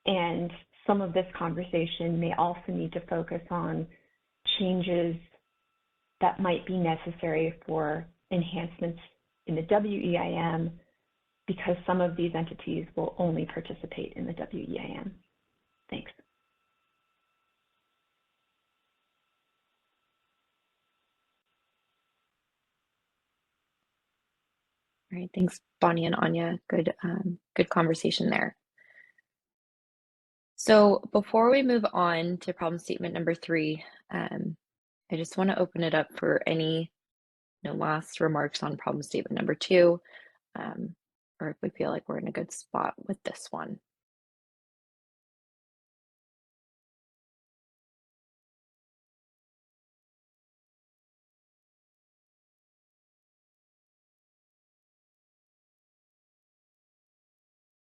and some of this conversation may also need to focus on changes that might be necessary for enhancements in the WEIM, because some of these entities will only participate in the WEIM. Thanks. All right, thanks, Bonnie and Anya. Good conversation there. So before we move on to problem statement number 3, I just want to open it up for any last remarks on problem statement number 2, or if we feel like we're in a good spot with this one.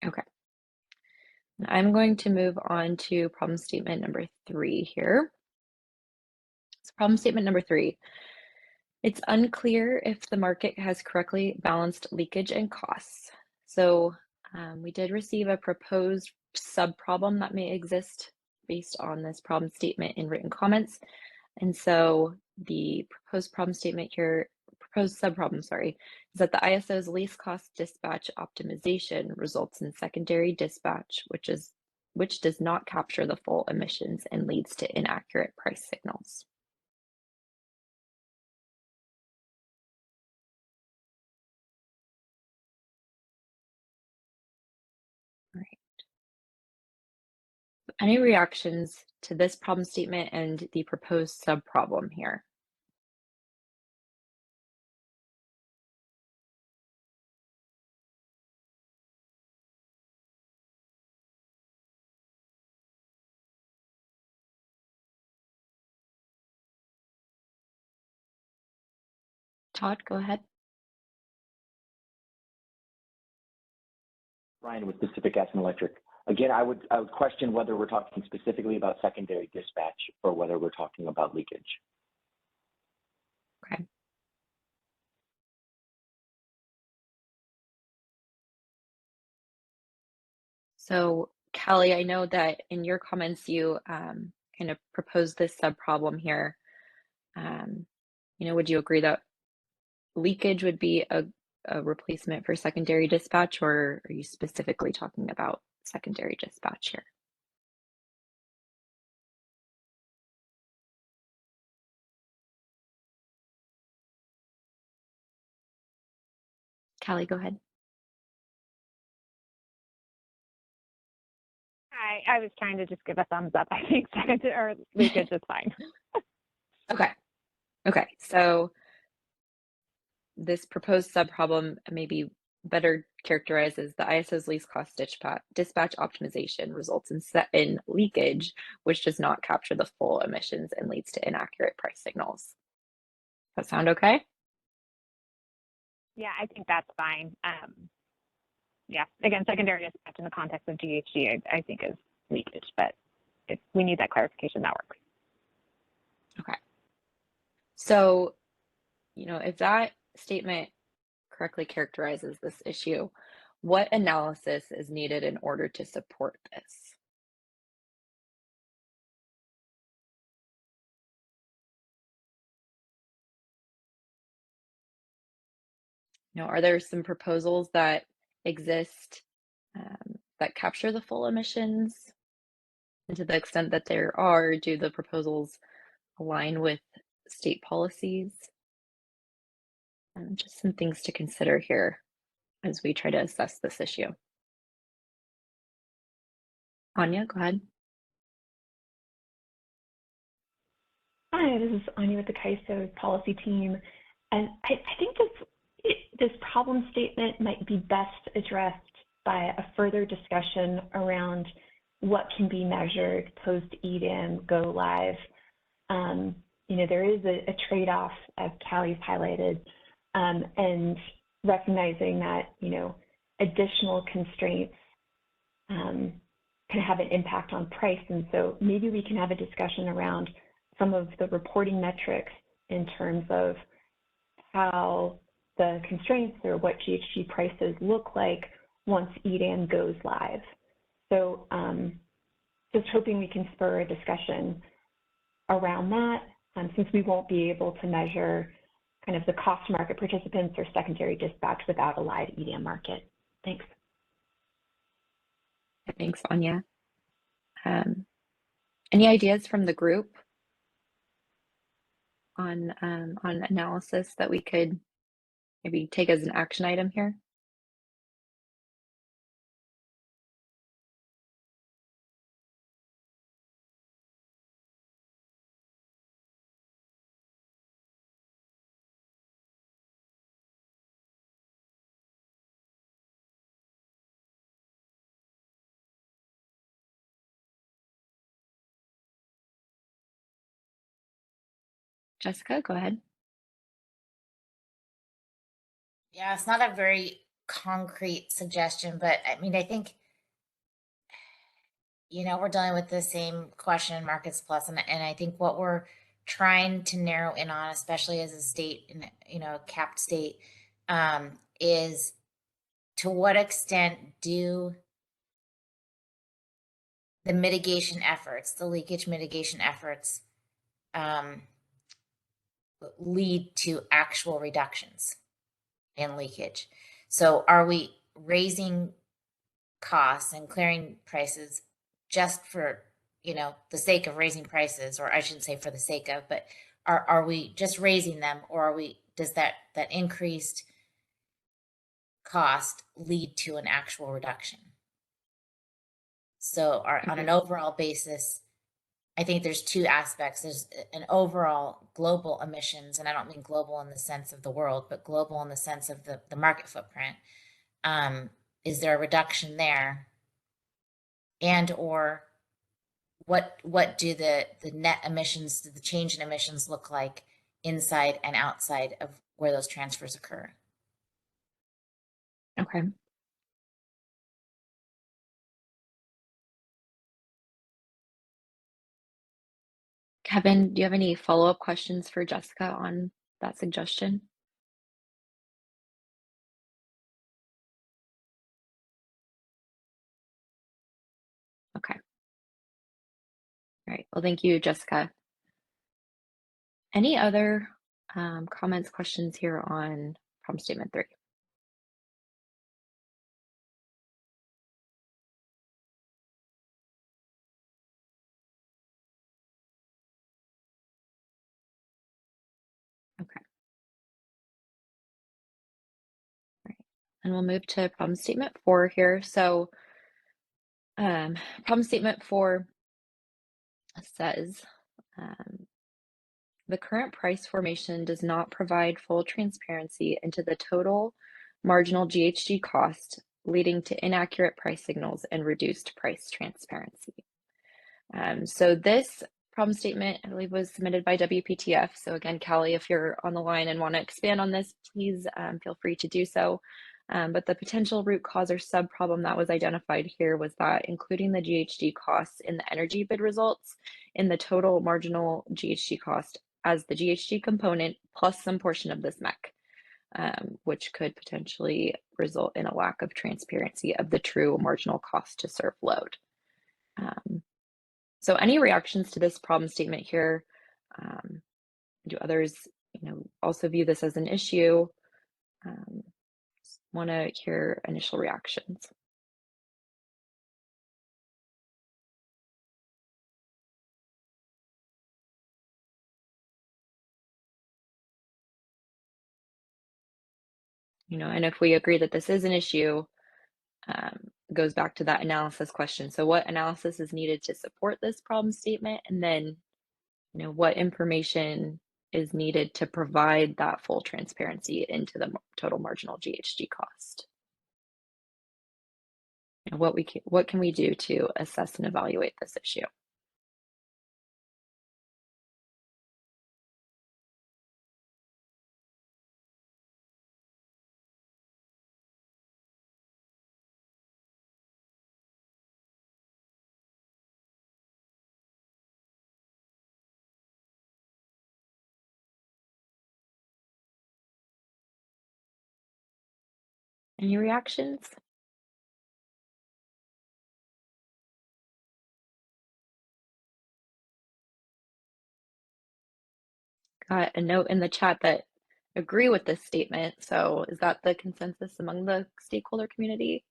Okay. I'm going to move on to problem statement number 3 here. So problem statement number 3. It's unclear if the market has correctly balanced leakage and costs. So we did receive a proposed subproblem that may exist based on this problem statement in written comments. And so the proposed problem statement here, proposed subproblem, sorry, is that the ISO's least cost dispatch optimization results in secondary dispatch, which does not capture the full emissions and leads to inaccurate price signals. All right. Any reactions to this problem statement and the proposed subproblem here? Todd, go ahead. Ryan with Pacific Gas and Electric. Again, I would question whether we're talking specifically about secondary dispatch or whether we're talking about leakage. Okay. So, Callie, I know that in your comments you kind of proposed this sub-problem here. Would you agree that leakage would be a replacement for secondary dispatch, or are you specifically talking about secondary dispatch here? Callie, go ahead. I was trying to just give a thumbs up. I think secondary or leakage is fine. Okay. Okay. So this proposed subproblem may be better characterized as the ISO's least cost dispatch optimization results in leakage, which does not capture the full emissions and leads to inaccurate price signals. Does that sound okay? Yeah, I think that's fine. Yeah, again, secondary dispatch in the context of GHG, I think is leakage, but if we need that clarification, that works. Okay. So, if that statement correctly characterizes this issue, what analysis is needed in order to support this? Are there some proposals that exist that capture the full emissions? And to the extent that there are, do the proposals align with state policies? Just some things to consider here as we try to assess this issue. Anya, go ahead. Hi, this is Anya with the CAISO policy team. And I think this problem statement might be best addressed by a further discussion around what can be measured post-EDAM go live. There is a trade-off, as Callie's highlighted, and recognizing that, additional constraints can have an impact on price. And so maybe we can have a discussion around some of the reporting metrics in terms of how the constraints or what GHG prices look like once EDAM goes live. So just hoping we can spur a discussion around that, since we won't be able to measure kind of the cost market participants or secondary dispatch without a live EDAM market. Thanks. Thanks, Anya. Any ideas from the group on analysis that we could maybe take as an action item here? Jessica, go ahead. Yeah, it's not a very concrete suggestion, but I mean, I think, we're dealing with the same question in Markets Plus, and I think what we're trying to narrow in on, especially as a state, capped state, is to what extent do the mitigation efforts, the leakage mitigation efforts, lead to actual reductions in leakage. So are we raising costs and clearing prices just for, the sake of raising prices, or I shouldn't say for the sake of, but are we just raising them, or does that increased cost lead to an actual reduction? So on an overall basis, I think there's two aspects. There's an overall global emissions, and I don't mean global in the sense of the world, but global in the sense of the market footprint. Is there a reduction there? And or what do the net emissions, the change in emissions look like inside and outside of where those transfers occur? Okay. Kevin, do you have any follow-up questions for Jessica on that suggestion? Okay. All right. Well, thank you, Jessica. Any other comments, questions here on problem statement 3? Okay. All right. And we'll move to problem statement 4 here. So problem statement 4 says, the current price formation does not provide full transparency into the total marginal GHG cost, leading to inaccurate price signals and reduced price transparency. So this problem statement, I believe, was submitted by WPTF. So again, Callie, if you're on the line and want to expand on this, please feel free to do so. But the potential root cause or sub-problem that was identified here was that including the GHG costs in the energy bid results in the total marginal GHG cost as the GHG component plus some portion of this MEC, which could potentially result in a lack of transparency of the true marginal cost to serve load. So any reactions to this problem statement here? Do others, also view this as an issue? Want to hear initial reactions. And if we agree that this is an issue, goes back to that analysis question. So what analysis is needed to support this problem statement? And then, what information is needed to provide that full transparency into the total marginal GHG cost? What can we do to assess and evaluate this issue? Any reactions? Got a note in the chat that agree with this statement. So is that the consensus among the stakeholder community?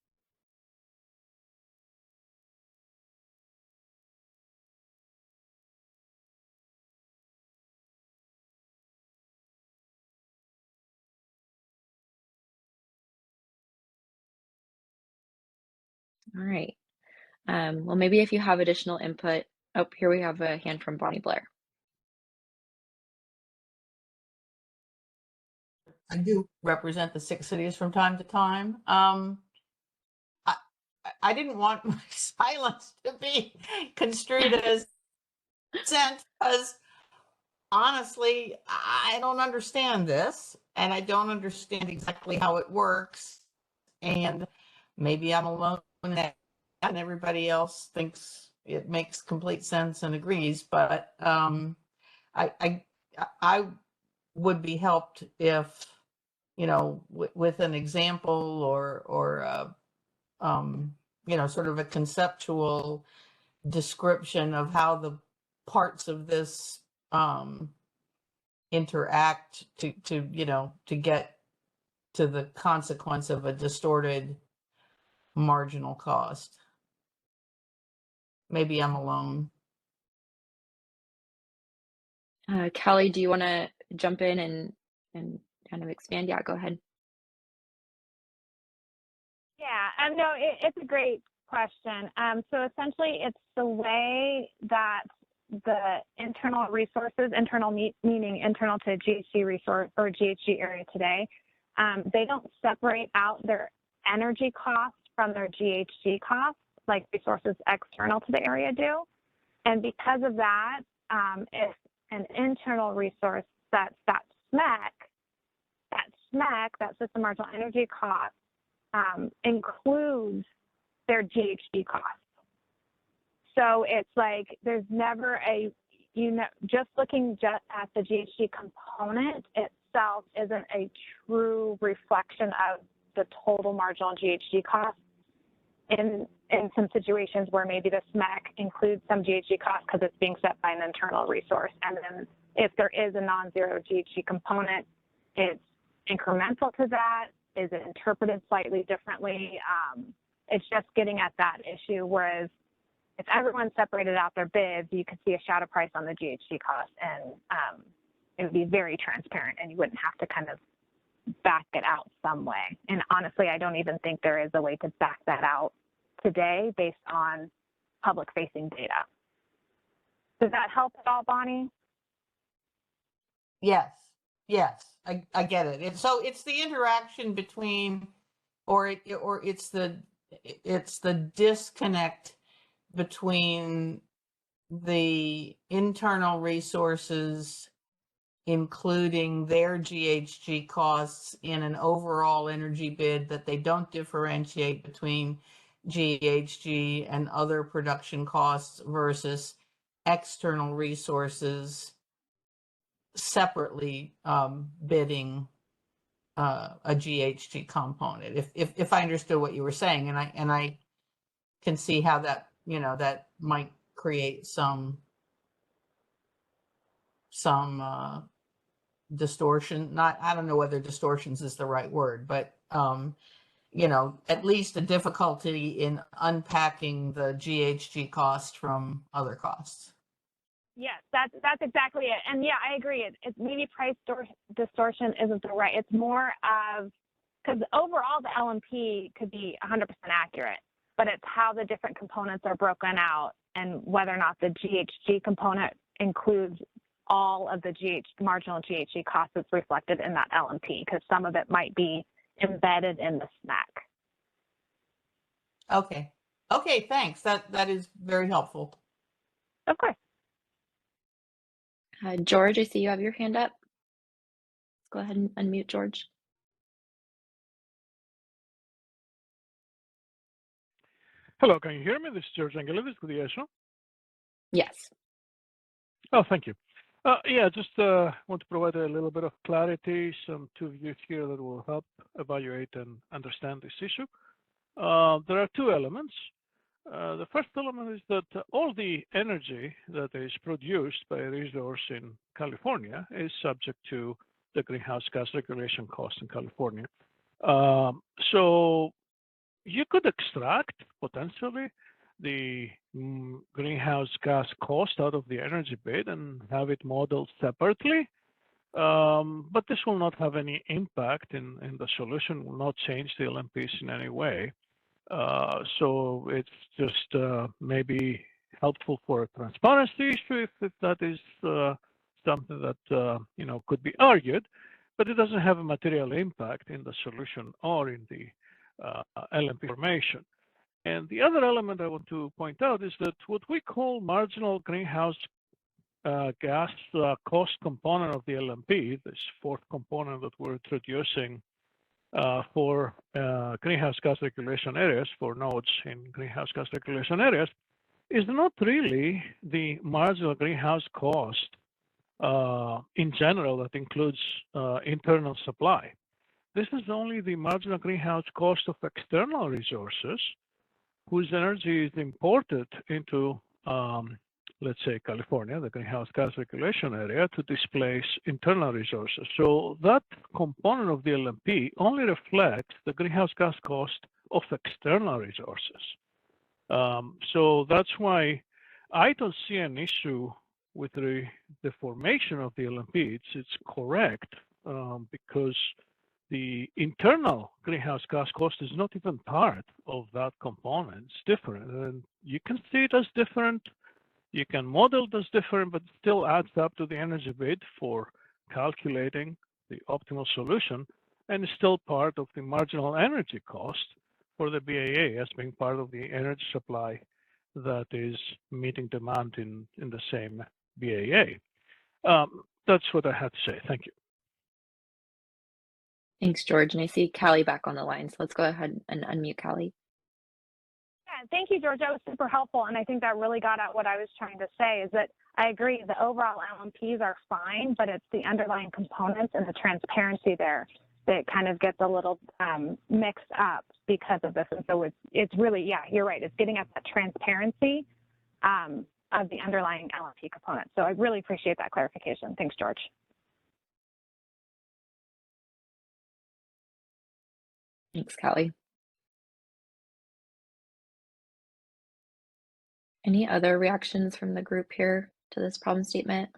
All right. Well, maybe if you have additional input. Oh, here we have a hand from Bonnie Blair. I do represent the 6 cities from time to time. I didn't want my silence to be construed as consent because honestly, I don't understand this and I don't understand exactly how it works. And maybe I'm alone in that and everybody else thinks it makes complete sense and agrees. But I would be helped if, with an example or sort of a conceptual description of how the parts of this interact to get to the consequence of a distorted marginal cost. Maybe I'm alone. Kelly, do you want to jump in and kind of expand? Yeah, go ahead. Yeah, no, it's a great question. So essentially, it's the way that the internal resources, meaning internal to GHG resource or GHG area today, they don't separate out their energy costs from their GHG costs like resources external to the area do. And because of that, if an internal resource sets that SMEC, that system marginal energy cost, includes their GHG costs. So it's like there's never just looking at the GHG component itself isn't a true reflection of the total marginal GHG cost in in some situations where maybe the SMEC includes some GHG cost because it's being set by an internal resource. And then if there is a non-zero GHG component, it's incremental to that. Is it interpreted slightly differently? It's just getting at that issue, whereas if everyone separated out their bids, you could see a shadow price on the GHG cost, and it would be very transparent, and you wouldn't have to kind of back it out some way. And honestly, I don't even think there is a way to back that out today based on public-facing data. Does that help at all, Bonnie? Yes, yes, I get it. So it's the interaction between, or it's the disconnect between the internal resources, including their GHG costs in an overall energy bid, that they don't differentiate between GHG and other production costs versus external resources separately bidding a GHG component. If I understood what you were saying, and I can see how that, you know, that might create some distortion. I don't know whether distortions is the right word, but you know, at least a difficulty in unpacking the GHG cost from other costs. Yes, that's exactly it. And yeah, I agree. It's maybe price distortion isn't the right. It's more of, because overall the LMP could be 100% accurate, but it's how the different components are broken out and whether or not the GHG component includes all of the marginal GHG cost that's reflected in that LMP, because some of it might be embedded in the SMEC. Okay. Okay, thanks. That is very helpful. Of course. George, I see you have your hand up. Let's go ahead and unmute George. Hello, can you hear me? This is George Angelidis with the ESO. Yes. Oh, thank you. Yeah, just want to provide a little bit of clarity, some two views here that will help evaluate and understand this issue. There are two elements. The first element is that all the energy that is produced by a resource in California is subject to the greenhouse gas regulation cost in California. So you could extract potentially the greenhouse gas cost out of the energy bid and have it modeled separately. But this will not have any impact in the solution, will not change the LMPs in any way. So it's just maybe helpful for a transparency issue if that is something that you know, could be argued, but it doesn't have a material impact in the solution or in the LMP formation. And the other element I want to point out is that what we call marginal greenhouse gas cost component of the LMP, this fourth component that we're introducing for greenhouse gas regulation areas, for nodes in greenhouse gas regulation areas, is not really the marginal greenhouse cost in general that includes internal supply. This is only the marginal greenhouse cost of external resources whose energy is imported into, let's say, California, the greenhouse gas regulation area, to displace internal resources. So that component of the LMP only reflects the greenhouse gas cost of external resources. So that's why I don't see an issue with the formation of the LMP. It's correct because the internal greenhouse gas cost is not even part of that component. It's different, and you can see it as different. You can model it as different, but it still adds up to the energy bid for calculating the optimal solution, and is still part of the marginal energy cost for the BAA as being part of the energy supply that is meeting demand in the same BAA. That's what I had to say. Thank you. Thanks, George. And I see Callie back on the line, so let's go ahead and unmute Callie. Yeah, thank you, George. That was super helpful. And I think that really got at what I was trying to say, is that I agree the overall LMPs are fine, but it's the underlying components and the transparency there that kind of gets a little mixed up because of this. And so it's really, yeah, you're right. It's getting at that transparency of the underlying LNP component. So I really appreciate that clarification. Thanks, George. Thanks, Kelly. Any other reactions from the group here to this problem statement?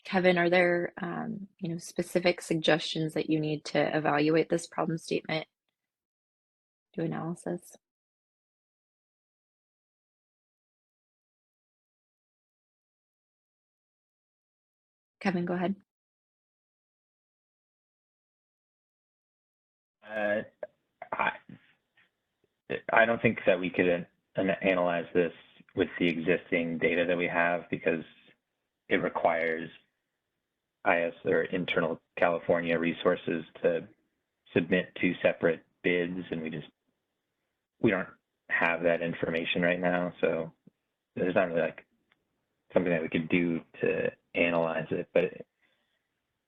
Kevin, are there specific suggestions that you need to evaluate this problem statement, do analysis? Kevin, go ahead. I don't think that we could analyze this with the existing data that we have because it requires IS or internal California resources to submit 2 separate bids, and we don't have that information right now. So there's not really like something that we could do to analyze it. But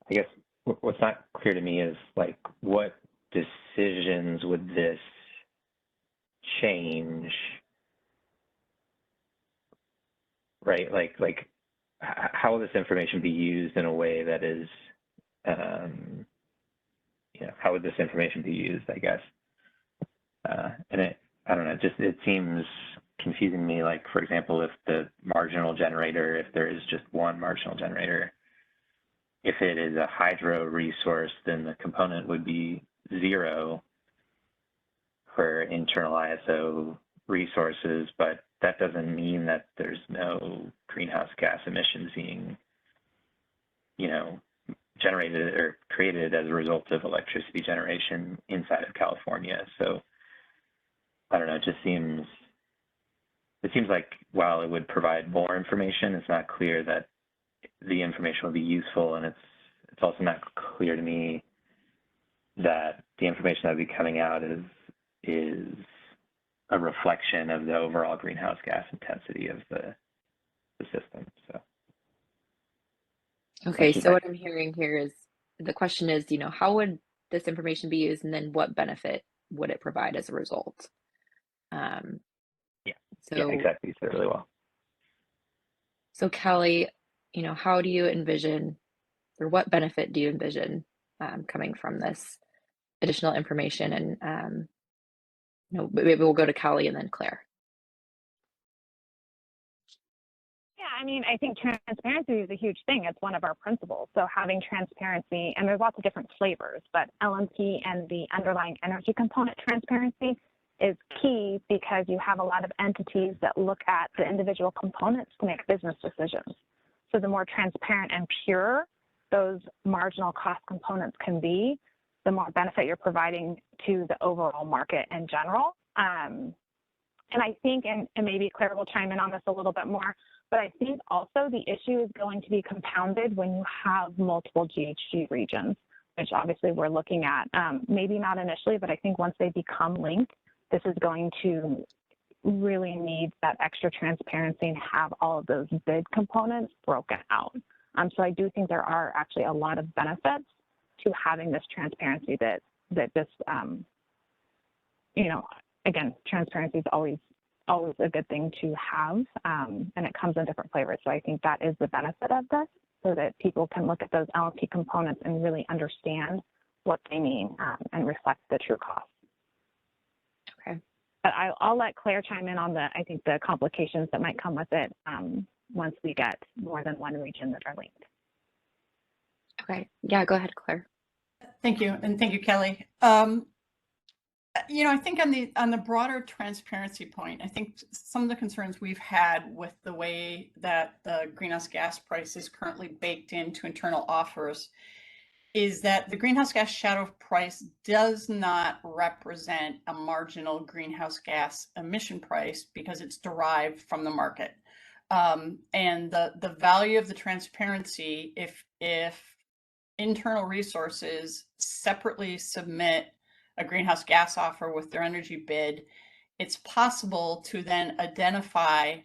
I guess what's not clear to me is like what decisions would this change, right? Like how will this information be used in a way that is, how would this information be used, I guess? And I don't know, it seems confusing to me, like, for example, if the marginal generator, if there is just one marginal generator, if it is a hydro resource, then the component would be 0 for internal ISO resources, but that doesn't mean that there's no greenhouse gas emissions being, generated or created as a result of electricity generation inside of California. So I don't know, it seems like while it would provide more information, it's not clear that the information will be useful, and it's also not clear to me that the information that will be coming out is a reflection of the overall greenhouse gas intensity of the system. So okay, so what I'm hearing here is the question is, how would this information be used, and then what benefit would it provide as a result? Yeah, exactly. You said it really well. So Kelly, how do you envision, or what benefit do you envision coming from this additional information? And maybe we'll go to Kelly and then Claire. Yeah, I mean, I think transparency is a huge thing. It's one of our principles. So having transparency, and there's lots of different flavors, but LNP and the underlying energy component transparency is key because you have a lot of entities that look at the individual components to make business decisions. So the more transparent and pure those marginal cost components can be, the more benefit you're providing to the overall market in general. And I think, and maybe Claire will chime in on this a little bit more, but I think also the issue is going to be compounded when you have multiple GHG regions, which obviously we're looking at, maybe not initially, but I think once they become linked, this is going to really need that extra transparency and have all of those bid components broken out. So I do think there are actually a lot of benefits to having this transparency that this, again, transparency is always a good thing to have, and it comes in different flavors. So I think that is the benefit of this, so that people can look at those LNP components and really understand what they mean and reflect the true cost. Okay. But I'll let Claire chime in on the complications that might come with it once we get more than one region that are linked. Okay. Yeah, go ahead, Claire. Thank you, and thank you, Kelly. I think on the broader transparency point, I think some of the concerns we've had with the way that the greenhouse gas price is currently baked into internal offers is that the greenhouse gas shadow price does not represent a marginal greenhouse gas emission price because it's derived from the market. And the value of the transparency, if internal resources separately submit a greenhouse gas offer with their energy bid, it's possible to then identify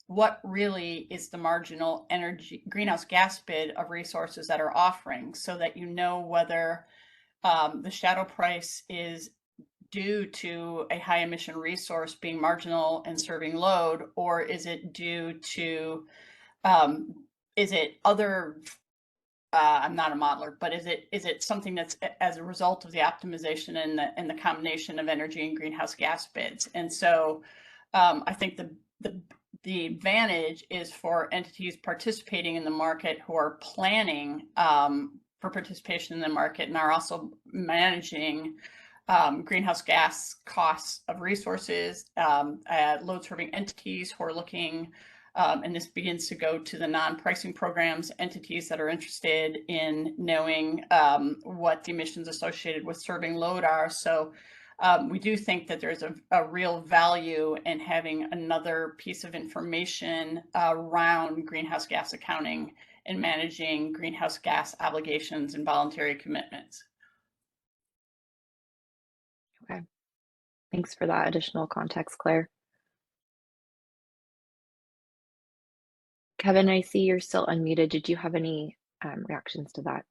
what really is the marginal energy greenhouse gas bid of resources that are offering, so that you know whether the shadow price is due to a high emission resource being marginal and serving load, or is it due to, is it other, I'm not a modeler, but is it something that's as a result of the optimization and the combination of energy and greenhouse gas bids? And so I think the advantage is for entities participating in the market who are planning for participation in the market and are also managing greenhouse gas costs of resources, load serving entities who are looking, and this begins to go to the non-pricing programs, entities that are interested in knowing what the emissions associated with serving load are. So we do think that there's a real value in having another piece of information around greenhouse gas accounting and managing greenhouse gas obligations and voluntary commitments. Okay. Thanks for that additional context, Claire. Kevin, I see you're still unmuted. Did you have any reactions to that?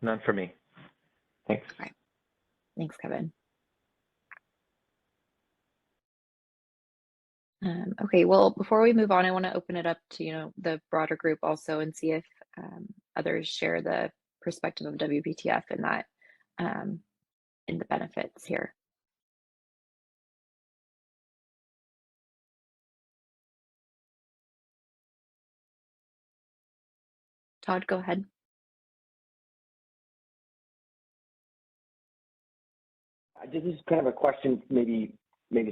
None for me. Thanks. Okay. Thanks, Kevin. Okay, well, before we move on, I want to open it up to the broader group also and see if others share the perspective of WPTF in that in the benefits here. Todd, go ahead. This is kind of a question, maybe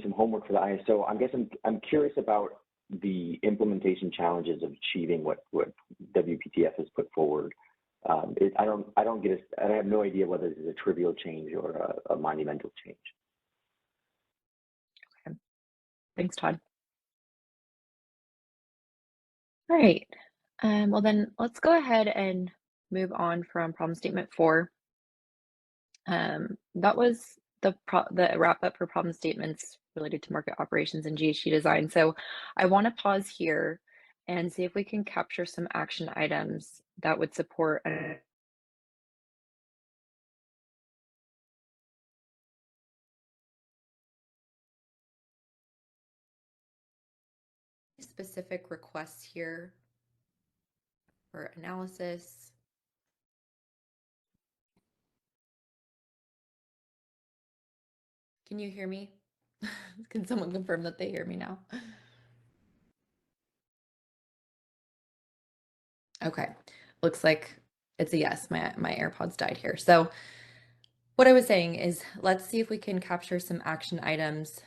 some homework for the ISO. I guess I'm curious about the implementation challenges of achieving what WPTF has put forward. I have no idea whether this is a trivial change or a monumental change. Okay. Thanks, Todd. All right. Well, then let's go ahead and move on from problem statement 4. That was the wrap up for problem statements related to market operations and GHG design. So I want to pause here and see if we can capture some action items that would support specific requests here for analysis. Can you hear me? Can someone confirm that they hear me now? Okay, looks like it's a yes. My AirPods died here. So what I was saying is, let's see if we can capture some action items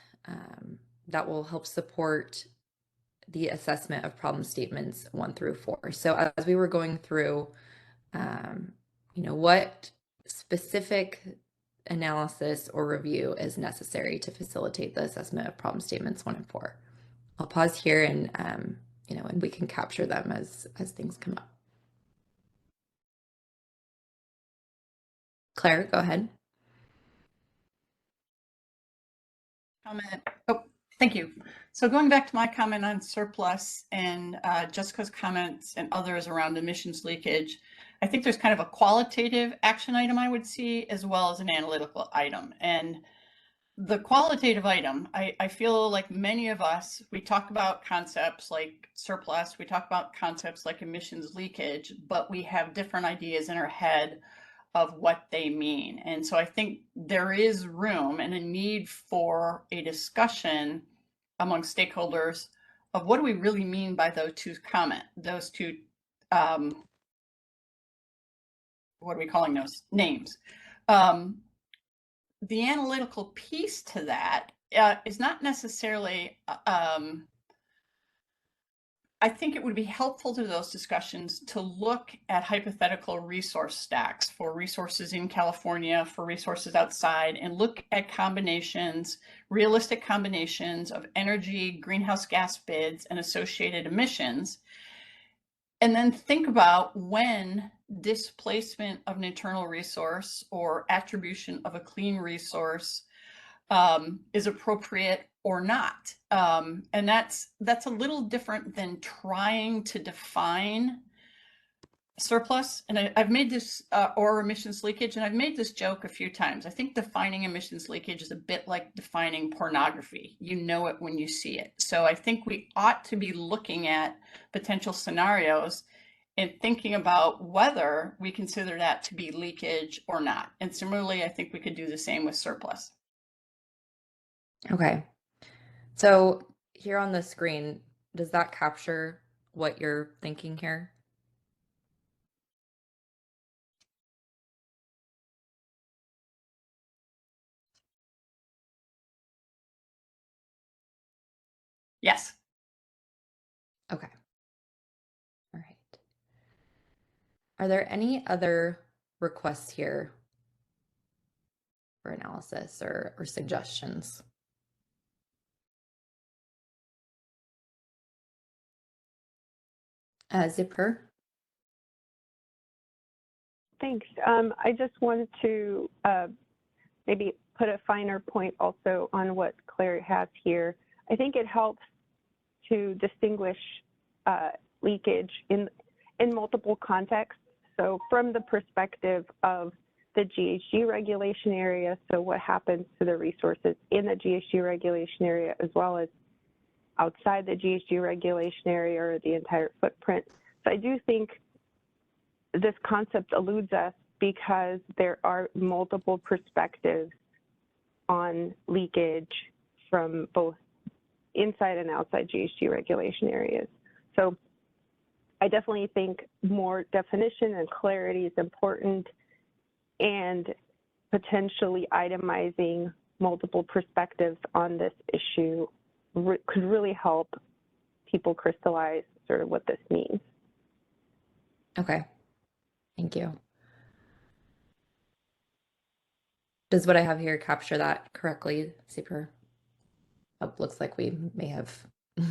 that will help support the assessment of problem statements 1 through 4. So as we were going through, what specific analysis or review is necessary to facilitate the assessment of problem statements 1 and 4. I'll pause here and and we can capture them as things come up. Claire, go ahead. Comment. Oh, thank you. So going back to my comment on surplus and Jessica's comments and others around emissions leakage, I think there's kind of a qualitative action item I would see as well as an analytical item. And the qualitative item, I feel like many of us, we talk about concepts like surplus, we talk about concepts like emissions leakage, but we have different ideas in our head of what they mean. And so I think there is room and a need for a discussion among stakeholders of what do we really mean by those two what are we calling those names? The analytical piece to that is not necessarily, I think it would be helpful to those discussions to look at hypothetical resource stacks for resources in California, for resources outside, and look at combinations, realistic combinations of energy, greenhouse gas bids, and associated emissions. And then think about when displacement of an internal resource or attribution of a clean resource is appropriate or not. And that's a little different than trying to define surplus. And I've made this, or emissions leakage, and I've made this joke a few times. I think defining emissions leakage is a bit like defining pornography. You know it when you see it. So I think we ought to be looking at potential scenarios and thinking about whether we consider that to be leakage or not. And similarly, I think we could do the same with surplus. Okay. So here on the screen, does that capture what you're thinking here? Yes. Okay. All right. Are there any other requests here for analysis or suggestions? Zipper? Thanks. I just wanted to maybe put a finer point also on what Claire has here. I think it helps to distinguish leakage in multiple contexts. So from the perspective of the GHG regulation area, so what happens to the resources in the GHG regulation area as well as outside the GHG regulation area or the entire footprint. So I do think this concept eludes us because there are multiple perspectives on leakage from both inside and outside GHG regulation areas. So I definitely think more definition and clarity is important, and potentially itemizing multiple perspectives on this issue could really help people crystallize sort of what this means. Okay. Thank you. Does what I have here capture that correctly, Zipper? Oh, looks like we may have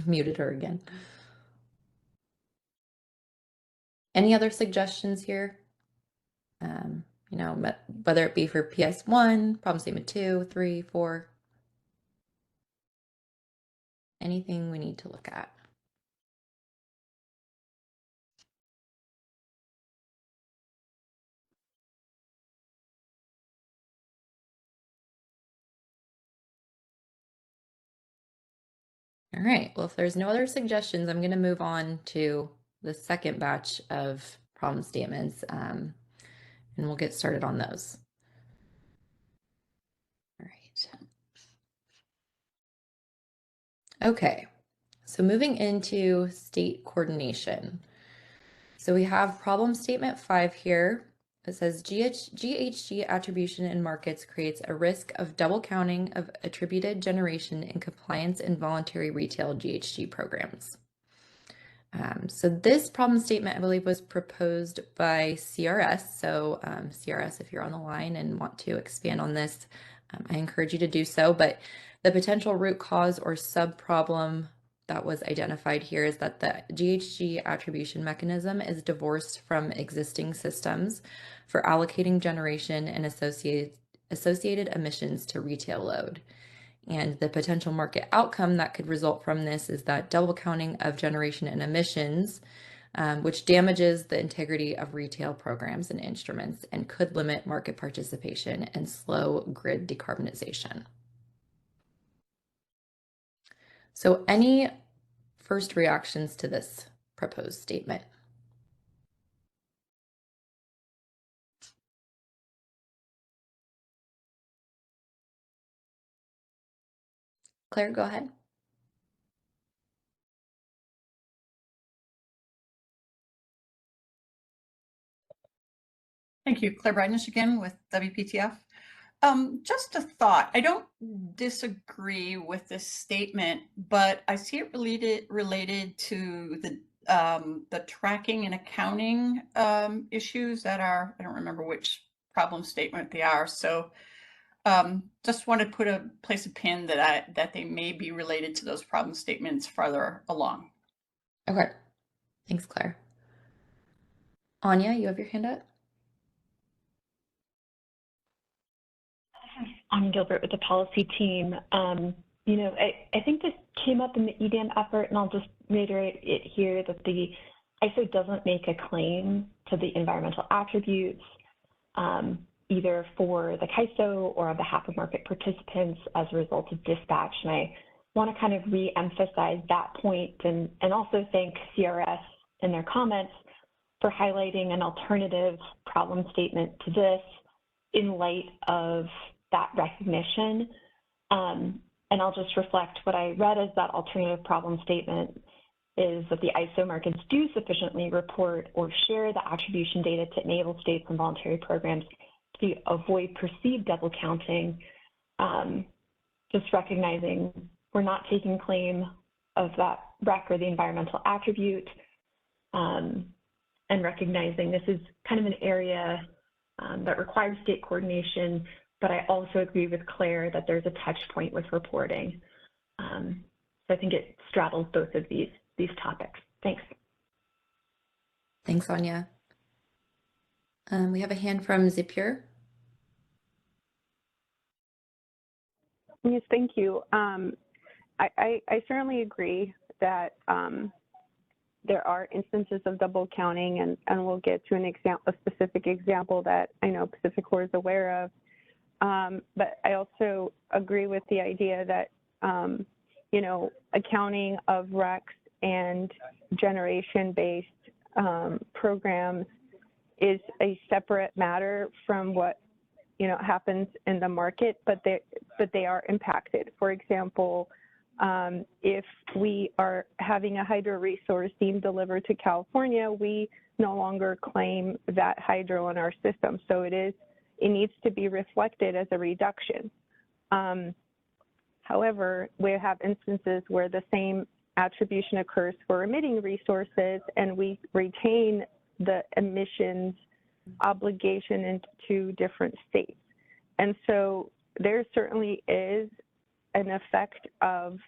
muted her again. Any other suggestions here? You know, whether it be for PS1, problem statement 2, 3, 4, anything we need to look at. All right, well, if there's no other suggestions, I'm going to move on to the second batch of problem statements, and we'll get started on those. All right. Okay, so moving into state coordination. So we have problem statement 5 here. It says GHG attribution in markets creates a risk of double counting of attributed generation in compliance and voluntary retail GHG programs. So this problem statement, I believe, was proposed by CRS. So CRS, if you're on the line and want to expand on this, I encourage you to do so. But the potential root cause or sub-problem that was identified here is that the GHG attribution mechanism is divorced from existing systems for allocating generation and associated emissions to retail load. And the potential market outcome that could result from this is that double counting of generation and emissions, which damages the integrity of retail programs and instruments and could limit market participation and slow grid decarbonization. So any first reactions to this proposed statement? Claire, go ahead. Thank you. Claire Brightness again with WPTF. Just a thought. I don't disagree with this statement, but I see it related to the tracking and accounting issues that are, I don't remember which problem statement they are. So just want to place a pin that they may be related to those problem statements farther along. Okay. Thanks, Claire. Anya, you have your hand up? I'm Gilbert with the policy team. You know, I think this came up in the EDM effort, and I'll just reiterate it here that the ISO doesn't make a claim to the environmental attributes, either for the CAISO or on behalf of market participants as a result of dispatch. And I want to kind of re-emphasize that point and also thank CRS in their comments for highlighting an alternative problem statement to this in light of that recognition. And I'll just reflect what I read as that alternative problem statement is that the ISO markets do sufficiently report or share the attribution data to enable states and voluntary programs to avoid perceived double counting, just recognizing we're not taking claim of that REC or the environmental attribute, and recognizing this is kind of an area that requires state coordination, but I also agree with Claire that there's a touch point with reporting. So I think it straddles both of these topics. Thanks. Thanks, Anya. We have a hand from Zipur. Yes, thank you. I certainly agree that there are instances of double counting, and we'll get to a specific example that I know PacifiCorp is aware of. But I also agree with the idea that, you know, accounting of RECs and generation-based programs is a separate matter from what, you know, happens in the market, but they are impacted. For example, if we are having a hydro resource deemed delivered to California, we no longer claim that hydro in our system. So it needs to be reflected as a reduction. However, we have instances where the same attribution occurs for emitting resources, and we retain the emissions obligation in two different states. And so there certainly is an effect of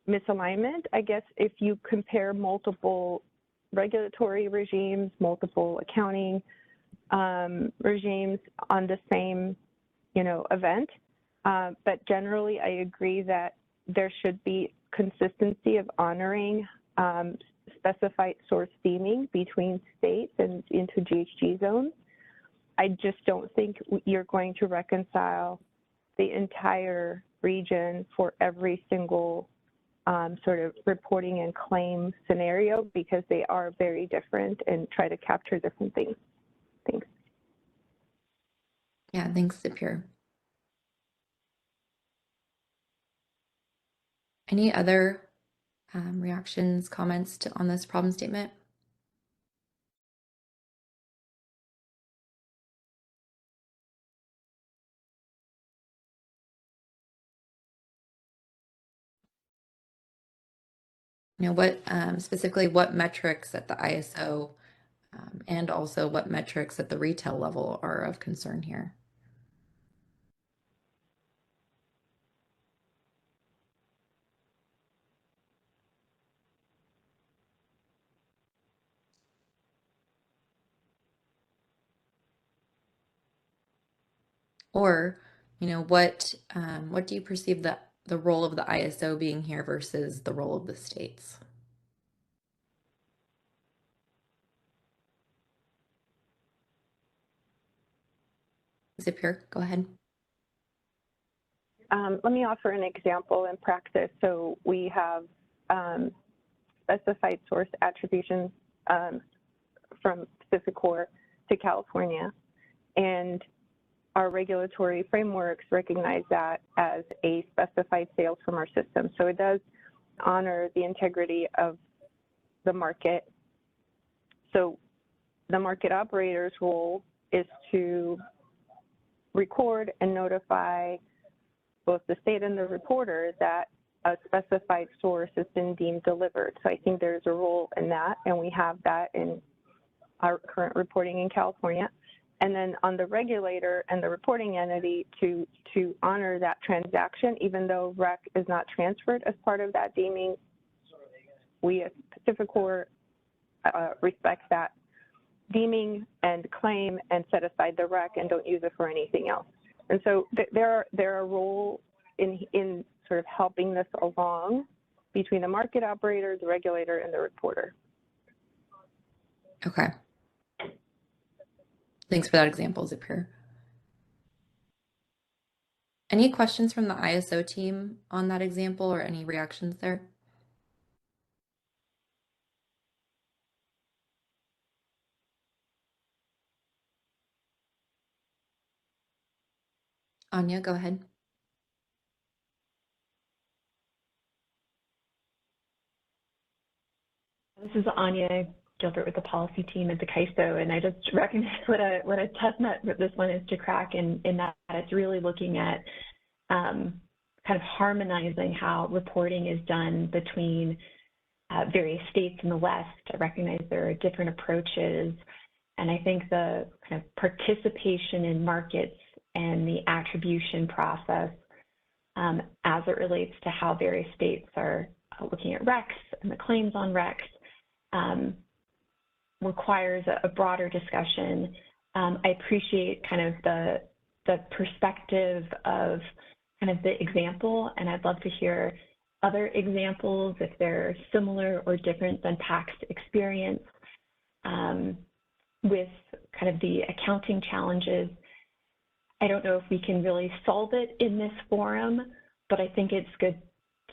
misalignment, I guess, if you compare multiple regulatory regimes, multiple accounting regimes on the same, you know, event. But generally, I agree that there should be consistency of honoring specified source theming between states and into GHG zones. I just don't think you're going to reconcile the entire region for every single sort of reporting and claim scenario, because they are very different and try to capture different things. Thanks. Yeah, thanks, Zipur. Any other reactions, comments on this problem statement? You know, what specifically what metrics at the ISO and also what metrics at the retail level are of concern here? Or, you know, what do you perceive the role of the ISO being here versus the role of the states? Zipur, go ahead. Let me offer an example in practice. So we have specified source attributions from PacifiCorp to California, and our regulatory frameworks recognize that as a specified sales from our system. So it does honor the integrity of the market. So the market operator's role is to record and notify both the state and the reporter that a specified source has been deemed delivered. So I think there's a role in that, and we have that in our current reporting in California. And then on the regulator and the reporting entity to honor that transaction, even though REC is not transferred as part of that deeming, we as PacifiCorp respect that deeming and claim and set aside the rec and don't use it for anything else. And so there are roles in sort of helping this along between the market operator, the regulator, and the reporter. Okay. Thanks for that example, Zapir. Any questions from the ISO team on that example or any reactions there? Anya, go ahead. This is Anya Gilbert with the policy team at the CAISO, and I just recognize what a tough nut this one is to crack in that it's really looking at kind of harmonizing how reporting is done between various states in the West. I recognize there are different approaches, and I think the kind of participation in markets and the attribution process as it relates to how various states are looking at RECs and the claims on RECs requires a broader discussion. I appreciate kind of the perspective of kind of the example, and I'd love to hear other examples if they're similar or different than PAC's experience with kind of the accounting challenges. I don't know if we can really solve it in this forum, but I think it's good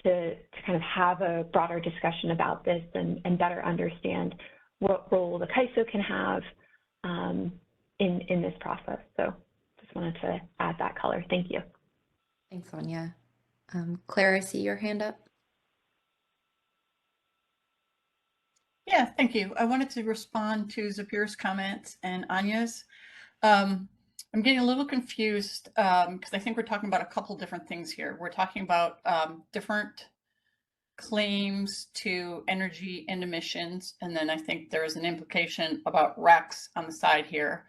to kind of have a broader discussion about this and better understand what role the CAISO can have in this process. So just wanted to add that color. Thank you. Thanks, Anya. Claire, I see your hand up. Yeah, thank you. I wanted to respond to Zapir's comments and Anya's. I'm getting a little confused because I think we're talking about a couple different things here. We're talking about different claims to energy and emissions, and then I think there is an implication about RECs on the side here.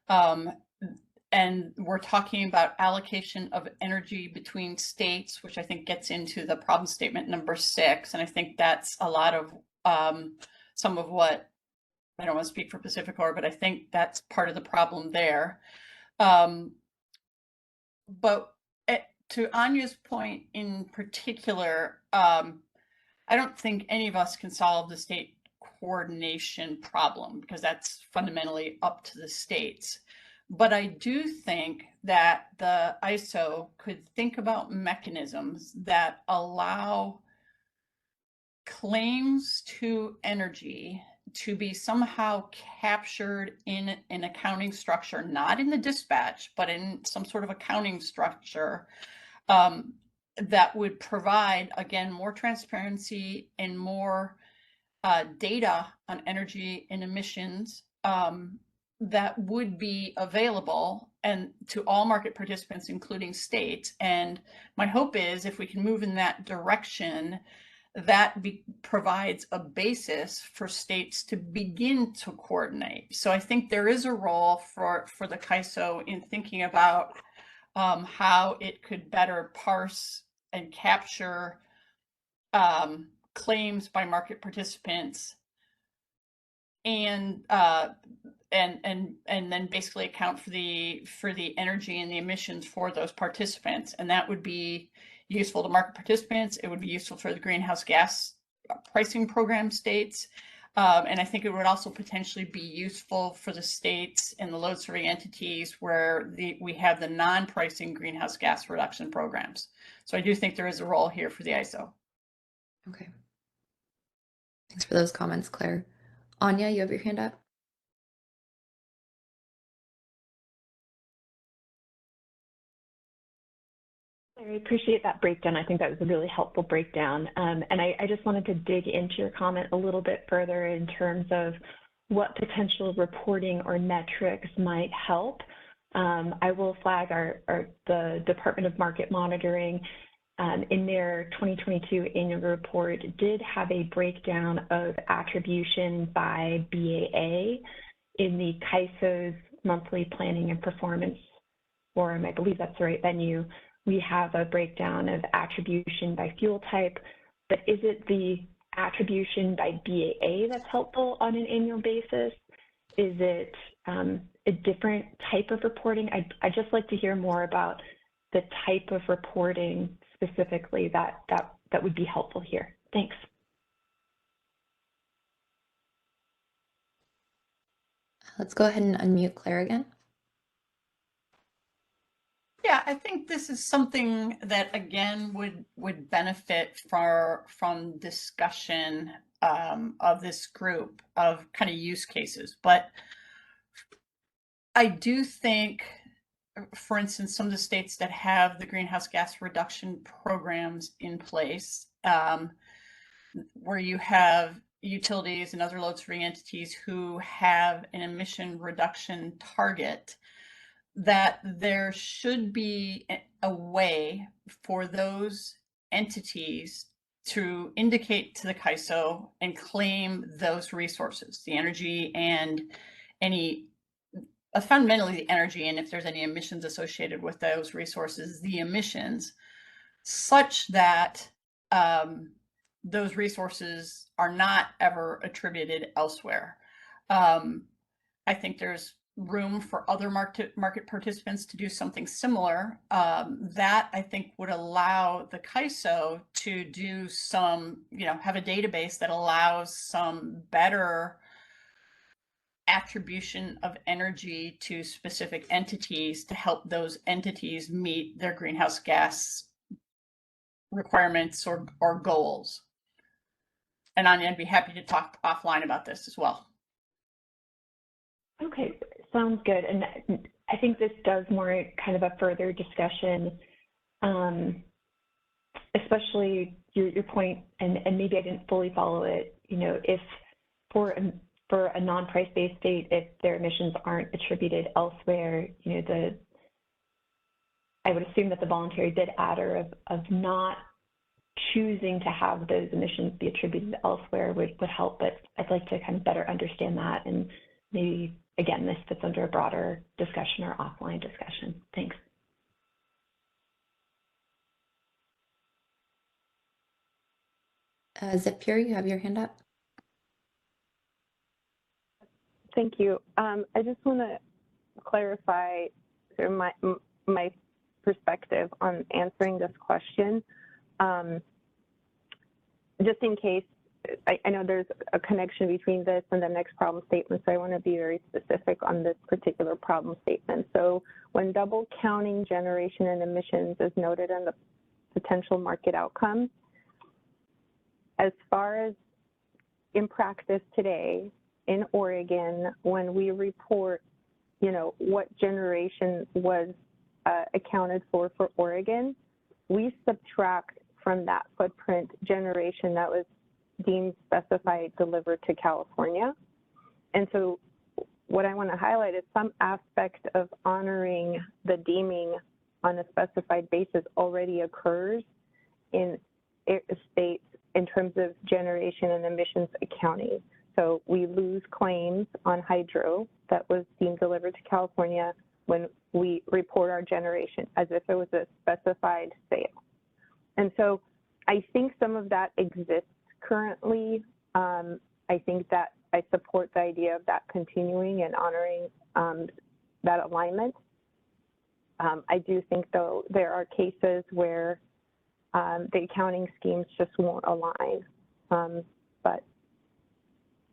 And we're talking about allocation of energy between states, which I think gets into the problem statement number 6. And I think that's a lot of some of what, I don't want to speak for PacifiCorp, but I think that's part of the problem there. But to Anya's point in particular, I don't think any of us can solve the state coordination problem because that's fundamentally up to the states. But I do think that the ISO could think about mechanisms that allow claims to energy to be somehow captured in an accounting structure, not in the dispatch, but in some sort of accounting structure that would provide, again, more transparency and more data on energy and emissions that would be available and to all market participants, including states. And my hope is if we can move in that direction, that provides a basis for states to begin to coordinate. So I think there is a role for the CAISO in thinking about how it could better parse and capture claims by market participants and then basically account for the energy and the emissions for those participants. And that would be useful to market participants. It would be useful for the greenhouse gas pricing program states. And I think it would also potentially be useful for the states and the load serving entities where we have the non-pricing greenhouse gas reduction programs. So I do think there is a role here for the ISO. Okay. Thanks for those comments, Claire. Anya, you have your hand up. I appreciate that breakdown. I think that was a really helpful breakdown. And I just wanted to dig into your comment a little bit further in terms of what potential reporting or metrics might help. I will flag the Department of Market Monitoring in their 2022 annual report did have a breakdown of attribution by BAA in the CAISO's monthly planning and performance forum. I believe that's the right venue. We have a breakdown of attribution by fuel type, but is it the attribution by BAA that's helpful on an annual basis? Is it a different type of reporting? I'd just like to hear more about the type of reporting specifically that would be helpful here. Thanks. Let's go ahead and unmute Claire again. Yeah, I think this is something that again would benefit from discussion of this group of kind of use cases. But I do think, for instance, some of the states that have the greenhouse gas reduction programs in place, where you have utilities and other load-serving entities who have an emission reduction target, that there should be a way for those entities to indicate to the CAISO and claim those resources, the energy and any, fundamentally the energy, and if there's any emissions associated with those resources, the emissions, such that those resources are not ever attributed elsewhere. I think there's room for other market participants to do something similar. That I think would allow the CAISO to do some, have a database that allows some better attribution of energy to specific entities to help those entities meet their greenhouse gas requirements or goals. And I'd be happy to talk offline about this as well. Okay, sounds good. And I think this does warrant kind of a further discussion, especially your point, and maybe I didn't fully follow it, if for a non-price-based state, if their emissions aren't attributed elsewhere, I would assume that the voluntary bid adder of not choosing to have those emissions be attributed elsewhere would help, but I'd like to kind of better understand that, and maybe, again, this fits under a broader discussion or offline discussion. Thanks. Zipure, you have your hand up. Thank you. I just want to clarify sort of my perspective on answering this question. Just in case, I know there's a connection between this and the next problem statement, so I want to be very specific on this particular problem statement. So when double counting generation and emissions is noted in the potential market outcome, as far as in practice today in Oregon, when we report, what generation was accounted for Oregon, we subtract from that footprint generation that was deemed specified delivered to California. And so what I want to highlight is some aspect of honoring the deeming on a specified basis already occurs in states in terms of generation and emissions accounting. So we lose claims on hydro that was deemed delivered to California when we report our generation as if it was a specified sale. And so I think some of that exists currently. I think that I support the idea of that continuing and honoring that alignment. I do think, though, there are cases where the accounting schemes just won't align. But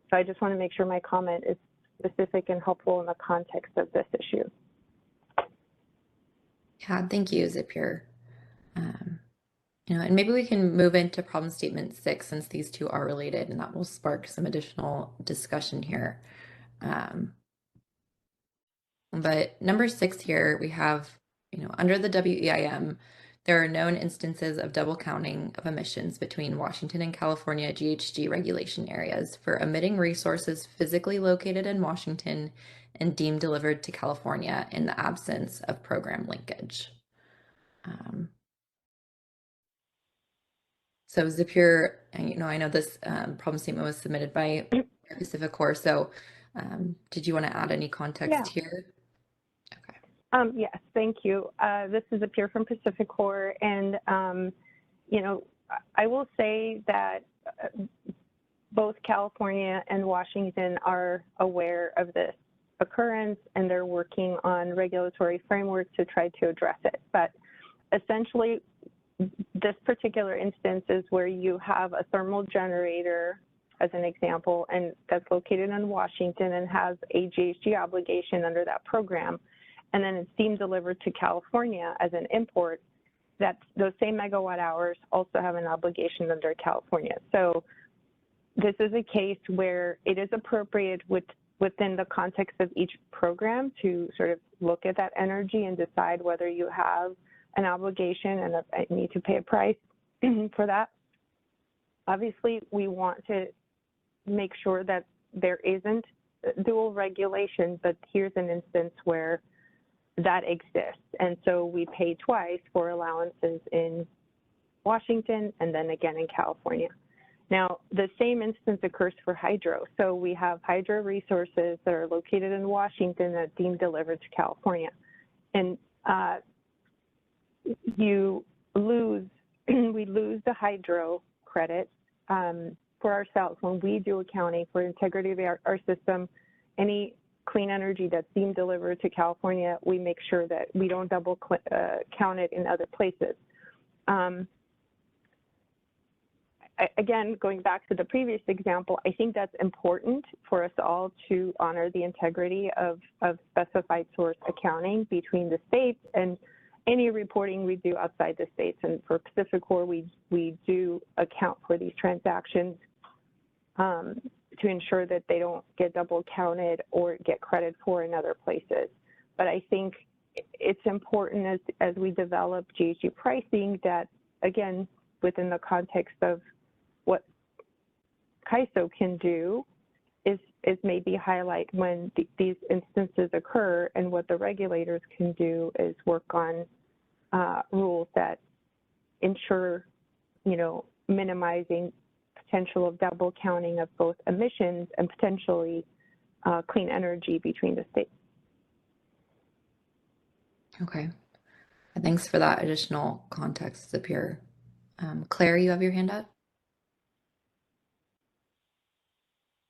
so I just want to make sure my comment is specific and helpful in the context of this issue. Yeah, thank you, Zipure. And maybe we can move into problem statement 6, since these two are related, and that will spark some additional discussion here. But number 6 here, we have, under the WEIM, there are known instances of double counting of emissions between Washington and California GHG regulation areas for emitting resources physically located in Washington and deemed delivered to California in the absence of program linkage. So Zipure, I know this problem statement was submitted by PacifiCorp, so did you want to add any context here? Okay. Yes, thank you. This is Zipure from PacifiCorp, and I will say that both California and Washington are aware of this occurrence, and they're working on regulatory frameworks to try to address it. But essentially, this particular instance is where you have a thermal generator, as an example, and that's located in Washington and has a GHG obligation under that program. And then it's steam delivered to California as an import. That those same megawatt hours also have an obligation under California. So this is a case where it is appropriate within the context of each program to sort of look at that energy and decide whether you have an obligation and a need to pay a price for that. Obviously, we want to make sure that there isn't dual regulation, but here's an instance where that exists. And so we pay twice for allowances in Washington and then again in California. Now, the same instance occurs for hydro. So we have hydro resources that are located in Washington that are being delivered to California. And we lose the hydro credit for ourselves when we do accounting for integrity of our system. Any clean energy that's being delivered to California, we make sure that we don't double count it in other places. Again, going back to the previous example, I think that's important for us all to honor the integrity of specified source accounting between the states and any reporting we do outside the states. And for PacifiCorp, we do account for these transactions to ensure that they don't get double counted or get credit for in other places. But I think it's important as we develop GHG pricing that, again, within the context of what CAISO can do is maybe highlight when these instances occur, and what the regulators can do is work on rules that ensure, minimizing potential of double counting of both emissions and potentially clean energy between the states. Okay. Thanks for that additional context, Sapir. Claire, you have your hand up?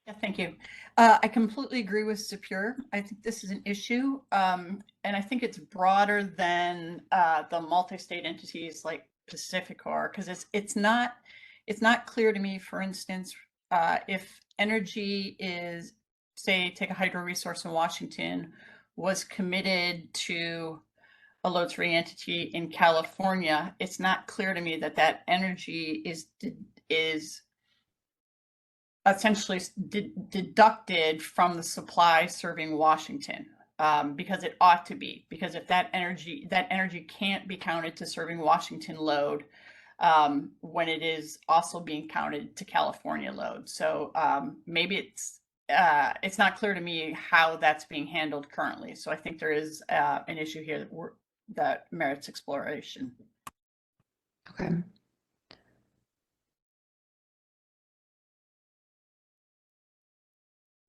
Yeah, thank you. I completely agree with Sapir. I think this is an issue, and I think it's broader than the multi-state entities like PacifiCorp, because it's not clear to me, for instance, if energy is, say, take a hydro resource in Washington, was committed to a load three entity in California, it's not clear to me that that energy is essentially deducted from the supply serving Washington, because it ought to be, because if that energy can't be counted to serving Washington load when it is also being counted to California load. So maybe it's not clear to me how that's being handled currently. So I think there is an issue here that merits exploration. Okay.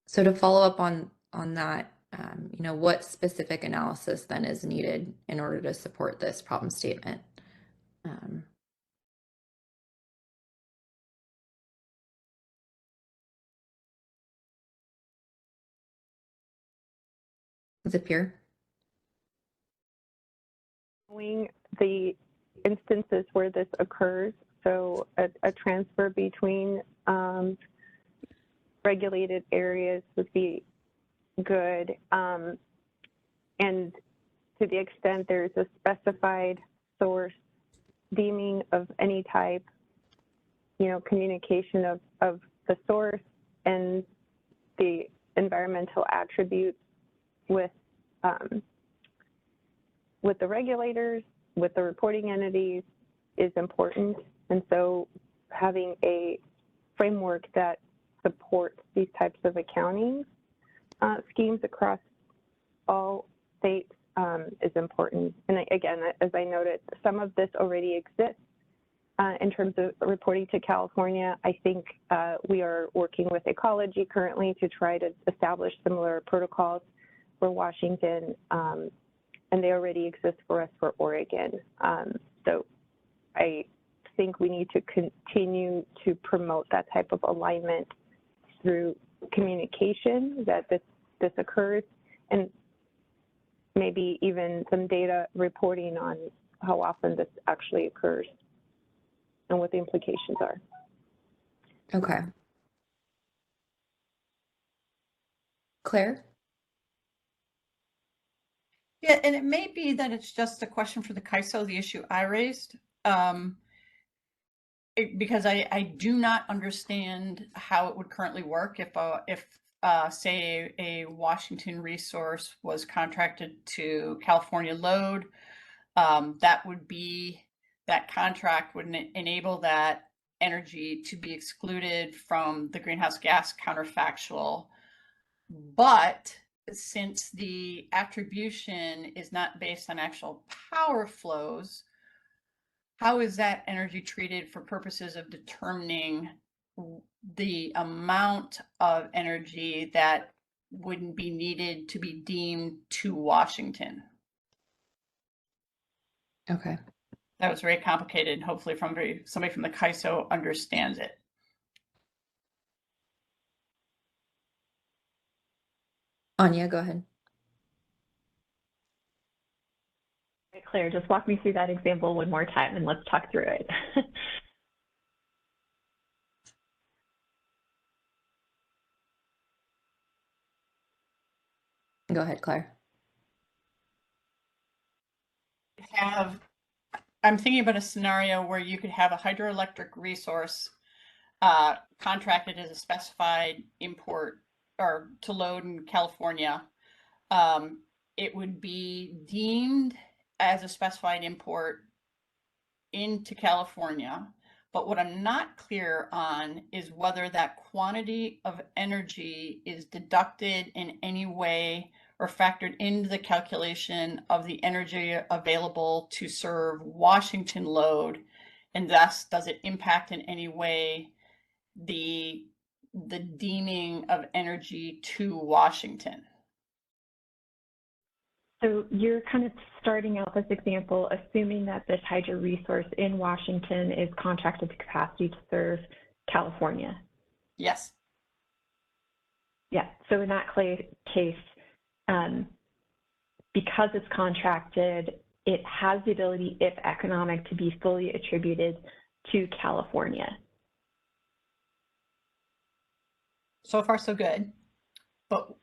So to follow up on that, what specific analysis then is needed in order to support this problem statement? Sapir? Knowing the instances where this occurs, so a transfer between regulated areas would be good. And to the extent there's a specified source deeming of any type, communication of the source and the environmental attributes with the regulators, with the reporting entities is important. And so having a framework that supports these types of accounting schemes across all states is important. And again, as I noted, some of this already exists in terms of reporting to California. I think we are working with Ecology currently to try to establish similar protocols for Washington, and they already exist for us for Oregon. So I think we need to continue to promote that type of alignment through communication that this occurs, and maybe even some data reporting on how often this actually occurs and what the implications are. Okay. Claire? Yeah, and it may be that it's just a question for the CAISO, the issue I raised, because I do not understand how it would currently work if say a Washington resource was contracted to California load. That contract would enable that energy to be excluded from the greenhouse gas counterfactual. But since the attribution is not based on actual power flows, how is that energy treated for purposes of determining the amount of energy that wouldn't be needed to be deemed to Washington? Okay. That was very complicated, and hopefully somebody from the CAISO understands it. Anya, go ahead. Claire, just walk me through that example one more time and let's talk through it. Go ahead, Claire. I'm thinking about a scenario where you could have a hydroelectric resource contracted as a specified import or to load in California. It would be deemed as a specified import into California. But what I'm not clear on is whether that quantity of energy is deducted in any way or factored into the calculation of the energy available to serve Washington load, and thus does it impact in any way the deeming of energy to Washington? So you're kind of starting out this example, assuming that this hydro resource in Washington is contracted to capacity to serve California. Yes. Yeah, so in that case, because it's contracted, it has the ability, if economic, to be fully attributed to California. So far, so good. But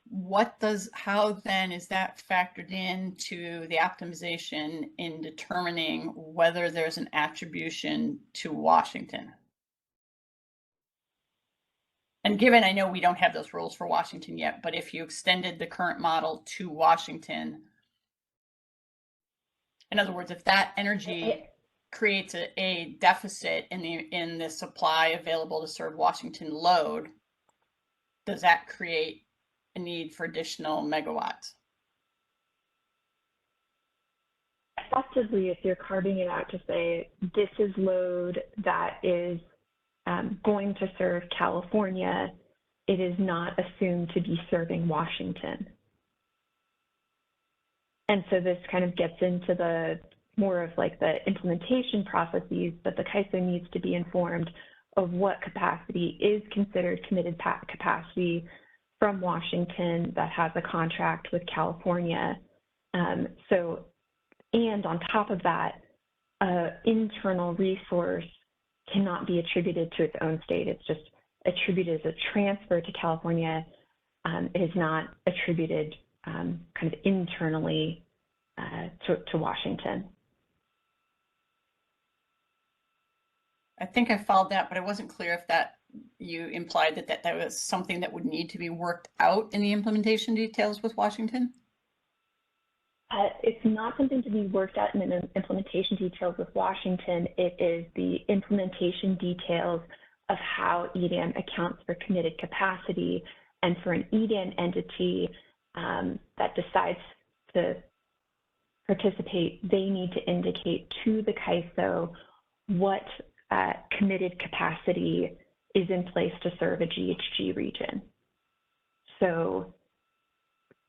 how then is that factored into the optimization in determining whether there's an attribution to Washington? And given, I know we don't have those rules for Washington yet, but if you extended the current model to Washington, in other words, if that energy creates a deficit in the supply available to serve Washington load, does that create a need for additional megawatts? Effectively, if you're carving it out to say, this is load that is going to serve California, it is not assumed to be serving Washington. And so this kind of gets into the more of like the implementation processes, but the CAISO needs to be informed of what capacity is considered committed capacity from Washington that has a contract with California. And on top of that, internal resource cannot be attributed to its own state. It's just attributed as a transfer to California. It is not attributed kind of internally to Washington. I think I followed that, but I wasn't clear if that you implied that was something that would need to be worked out in the implementation details with Washington. It's not something to be worked out in the implementation details with Washington. It is the implementation details of how EDAM accounts for committed capacity. And for an EDAM entity that decides to participate, they need to indicate to the CAISO what committed capacity is in place to serve a GHG region. So,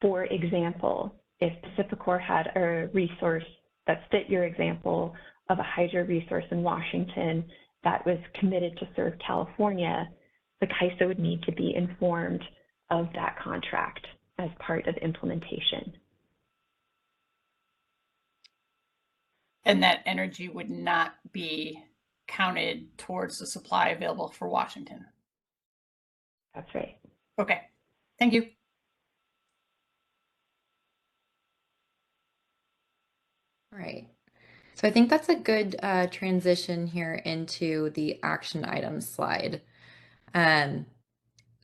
for example, if Pacificor had a resource that fit your example of a hydro resource in Washington that was committed to serve California, the CAISO would need to be informed of that contract as part of implementation. And that energy would not be counted towards the supply available for Washington. That's right. Okay, thank you. All right. So I think that's a good transition here into the action items slide.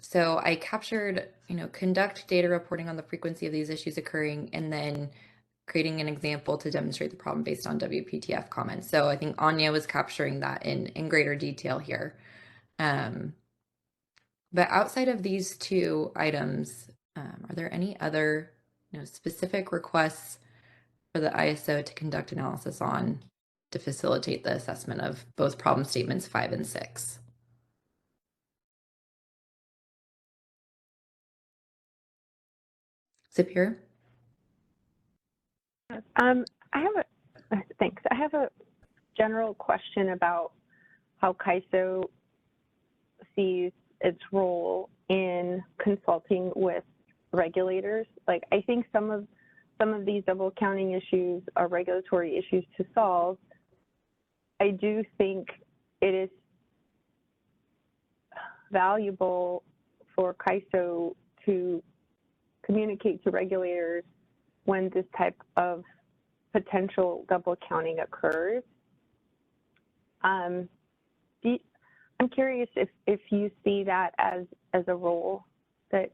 So I captured, conduct data reporting on the frequency of these issues occurring, and then creating an example to demonstrate the problem based on WPTF comments. So I think Anya was capturing that in greater detail here. But outside of these two items, are there any other specific requests for the ISO to conduct analysis on to facilitate the assessment of both problem statements 5 and 6? Sapir? Thanks. I have a general question about how CAISO sees its role in consulting with regulators. Like, I think some of these double counting issues are regulatory issues to solve. I do think it is valuable for CAISO to communicate to regulators when this type of potential double counting occurs. I'm curious if you see that as a role that,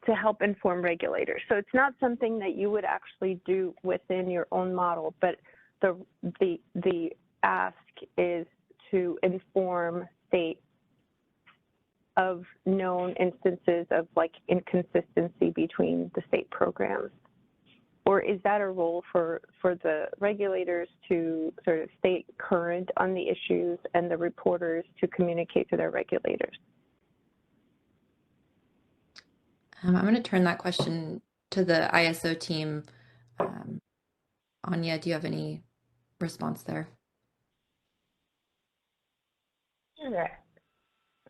to help inform regulators. So it's not something that you would actually do within your own model, but the ask is to inform states of known instances of inconsistency between the state programs? Or is that a role for the regulators to sort of stay current on the issues and the reporters to communicate to their regulators? I'm going to turn that question to the ISO team. Anya, do you have any response there?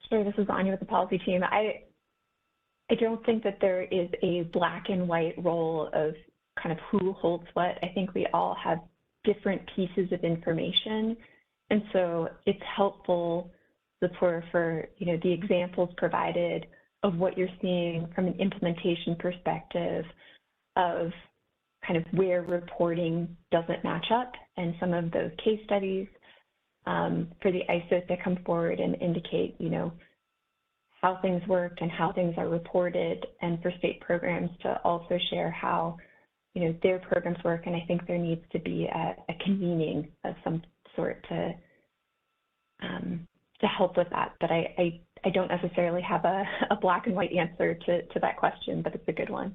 Sure, this is Anya with the policy team. I don't think that there is a black and white role of kind of who holds what. I think we all have different pieces of information. And so it's helpful for the examples provided of what you're seeing from an implementation perspective of kind of where reporting doesn't match up, and some of those case studies for the ISOs to come forward and indicate, how things worked and how things are reported, and for state programs to also share how, their programs work. And I think there needs to be a convening of some sort to help with that. But I don't necessarily have a black and white answer to that question, but it's a good one.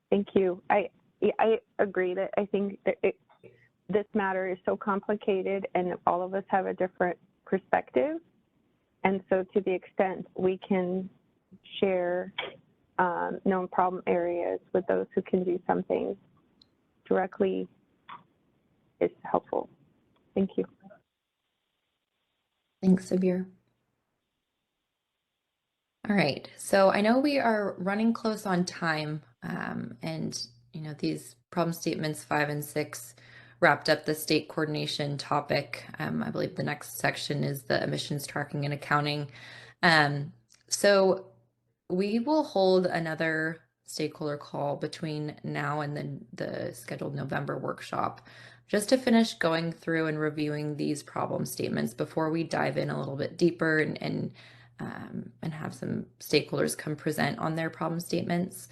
Thank you. I agree that I think that this matter is so complicated and all of us have a different perspective. And so to the extent we can share known problem areas with those who can do something directly is helpful. Thank you. Thanks, Sabir. All right, so I know we are running close on time, and these problem statements 5 and 6 wrapped up the state coordination topic. I believe the next section is the emissions tracking and accounting. So we will hold another stakeholder call between now and then the scheduled November workshop, just to finish going through and reviewing these problem statements before we dive in a little bit deeper and have some stakeholders come present on their problem statements.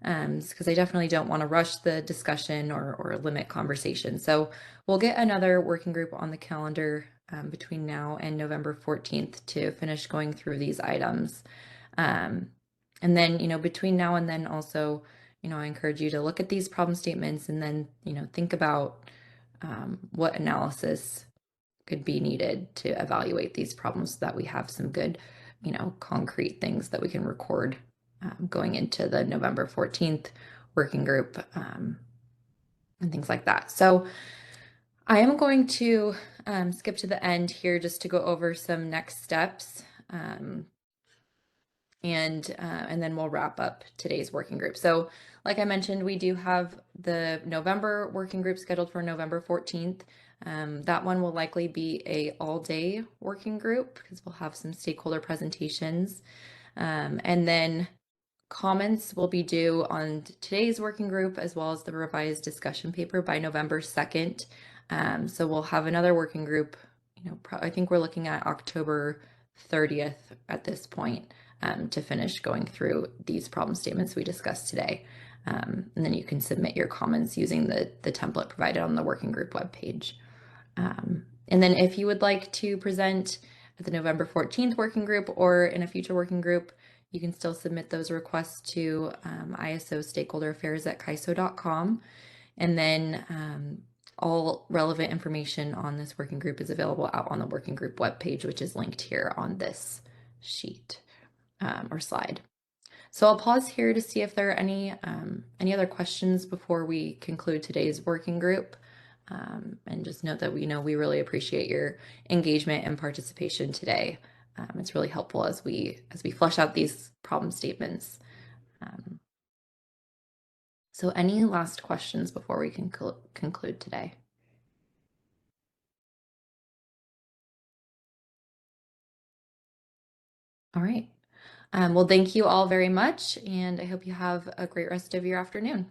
Because I definitely don't want to rush the discussion or limit conversation. So we'll get another working group on the calendar between now and November 14th to finish going through these items. And then, between now and then also, I encourage you to look at these problem statements and then, think about what analysis could be needed to evaluate these problems so that we have some good, concrete things that we can record going into the November 14th working group and things like that. So I am going to skip to the end here just to go over some next steps. And then we'll wrap up today's working group. So like I mentioned, we do have the November working group scheduled for November 14th. That one will likely be a all-day working group because we'll have some stakeholder presentations. And then comments will be due on today's working group as well as the revised discussion paper by November 2nd. So we'll have another working group, I think we're looking at October 30th at this point to finish going through these problem statements we discussed today. And then you can submit your comments using the template provided on the working group webpage. And then if you would like to present at the November 14th working group or in a future working group, you can still submit those requests to ISO stakeholder affairs at kaiso.com. And then all relevant information on this working group is available out on the working group webpage, which is linked here on this sheet or slide. So I'll pause here to see if there are any other questions before we conclude today's working group. And just note that we really appreciate your engagement and participation today. It's really helpful as we flesh out these problem statements. So any last questions before we conclude today? All right. Well, thank you all very much, and I hope you have a great rest of your afternoon.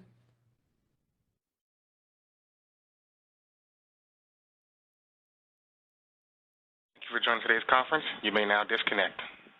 Thank you for joining today's conference. You may now disconnect.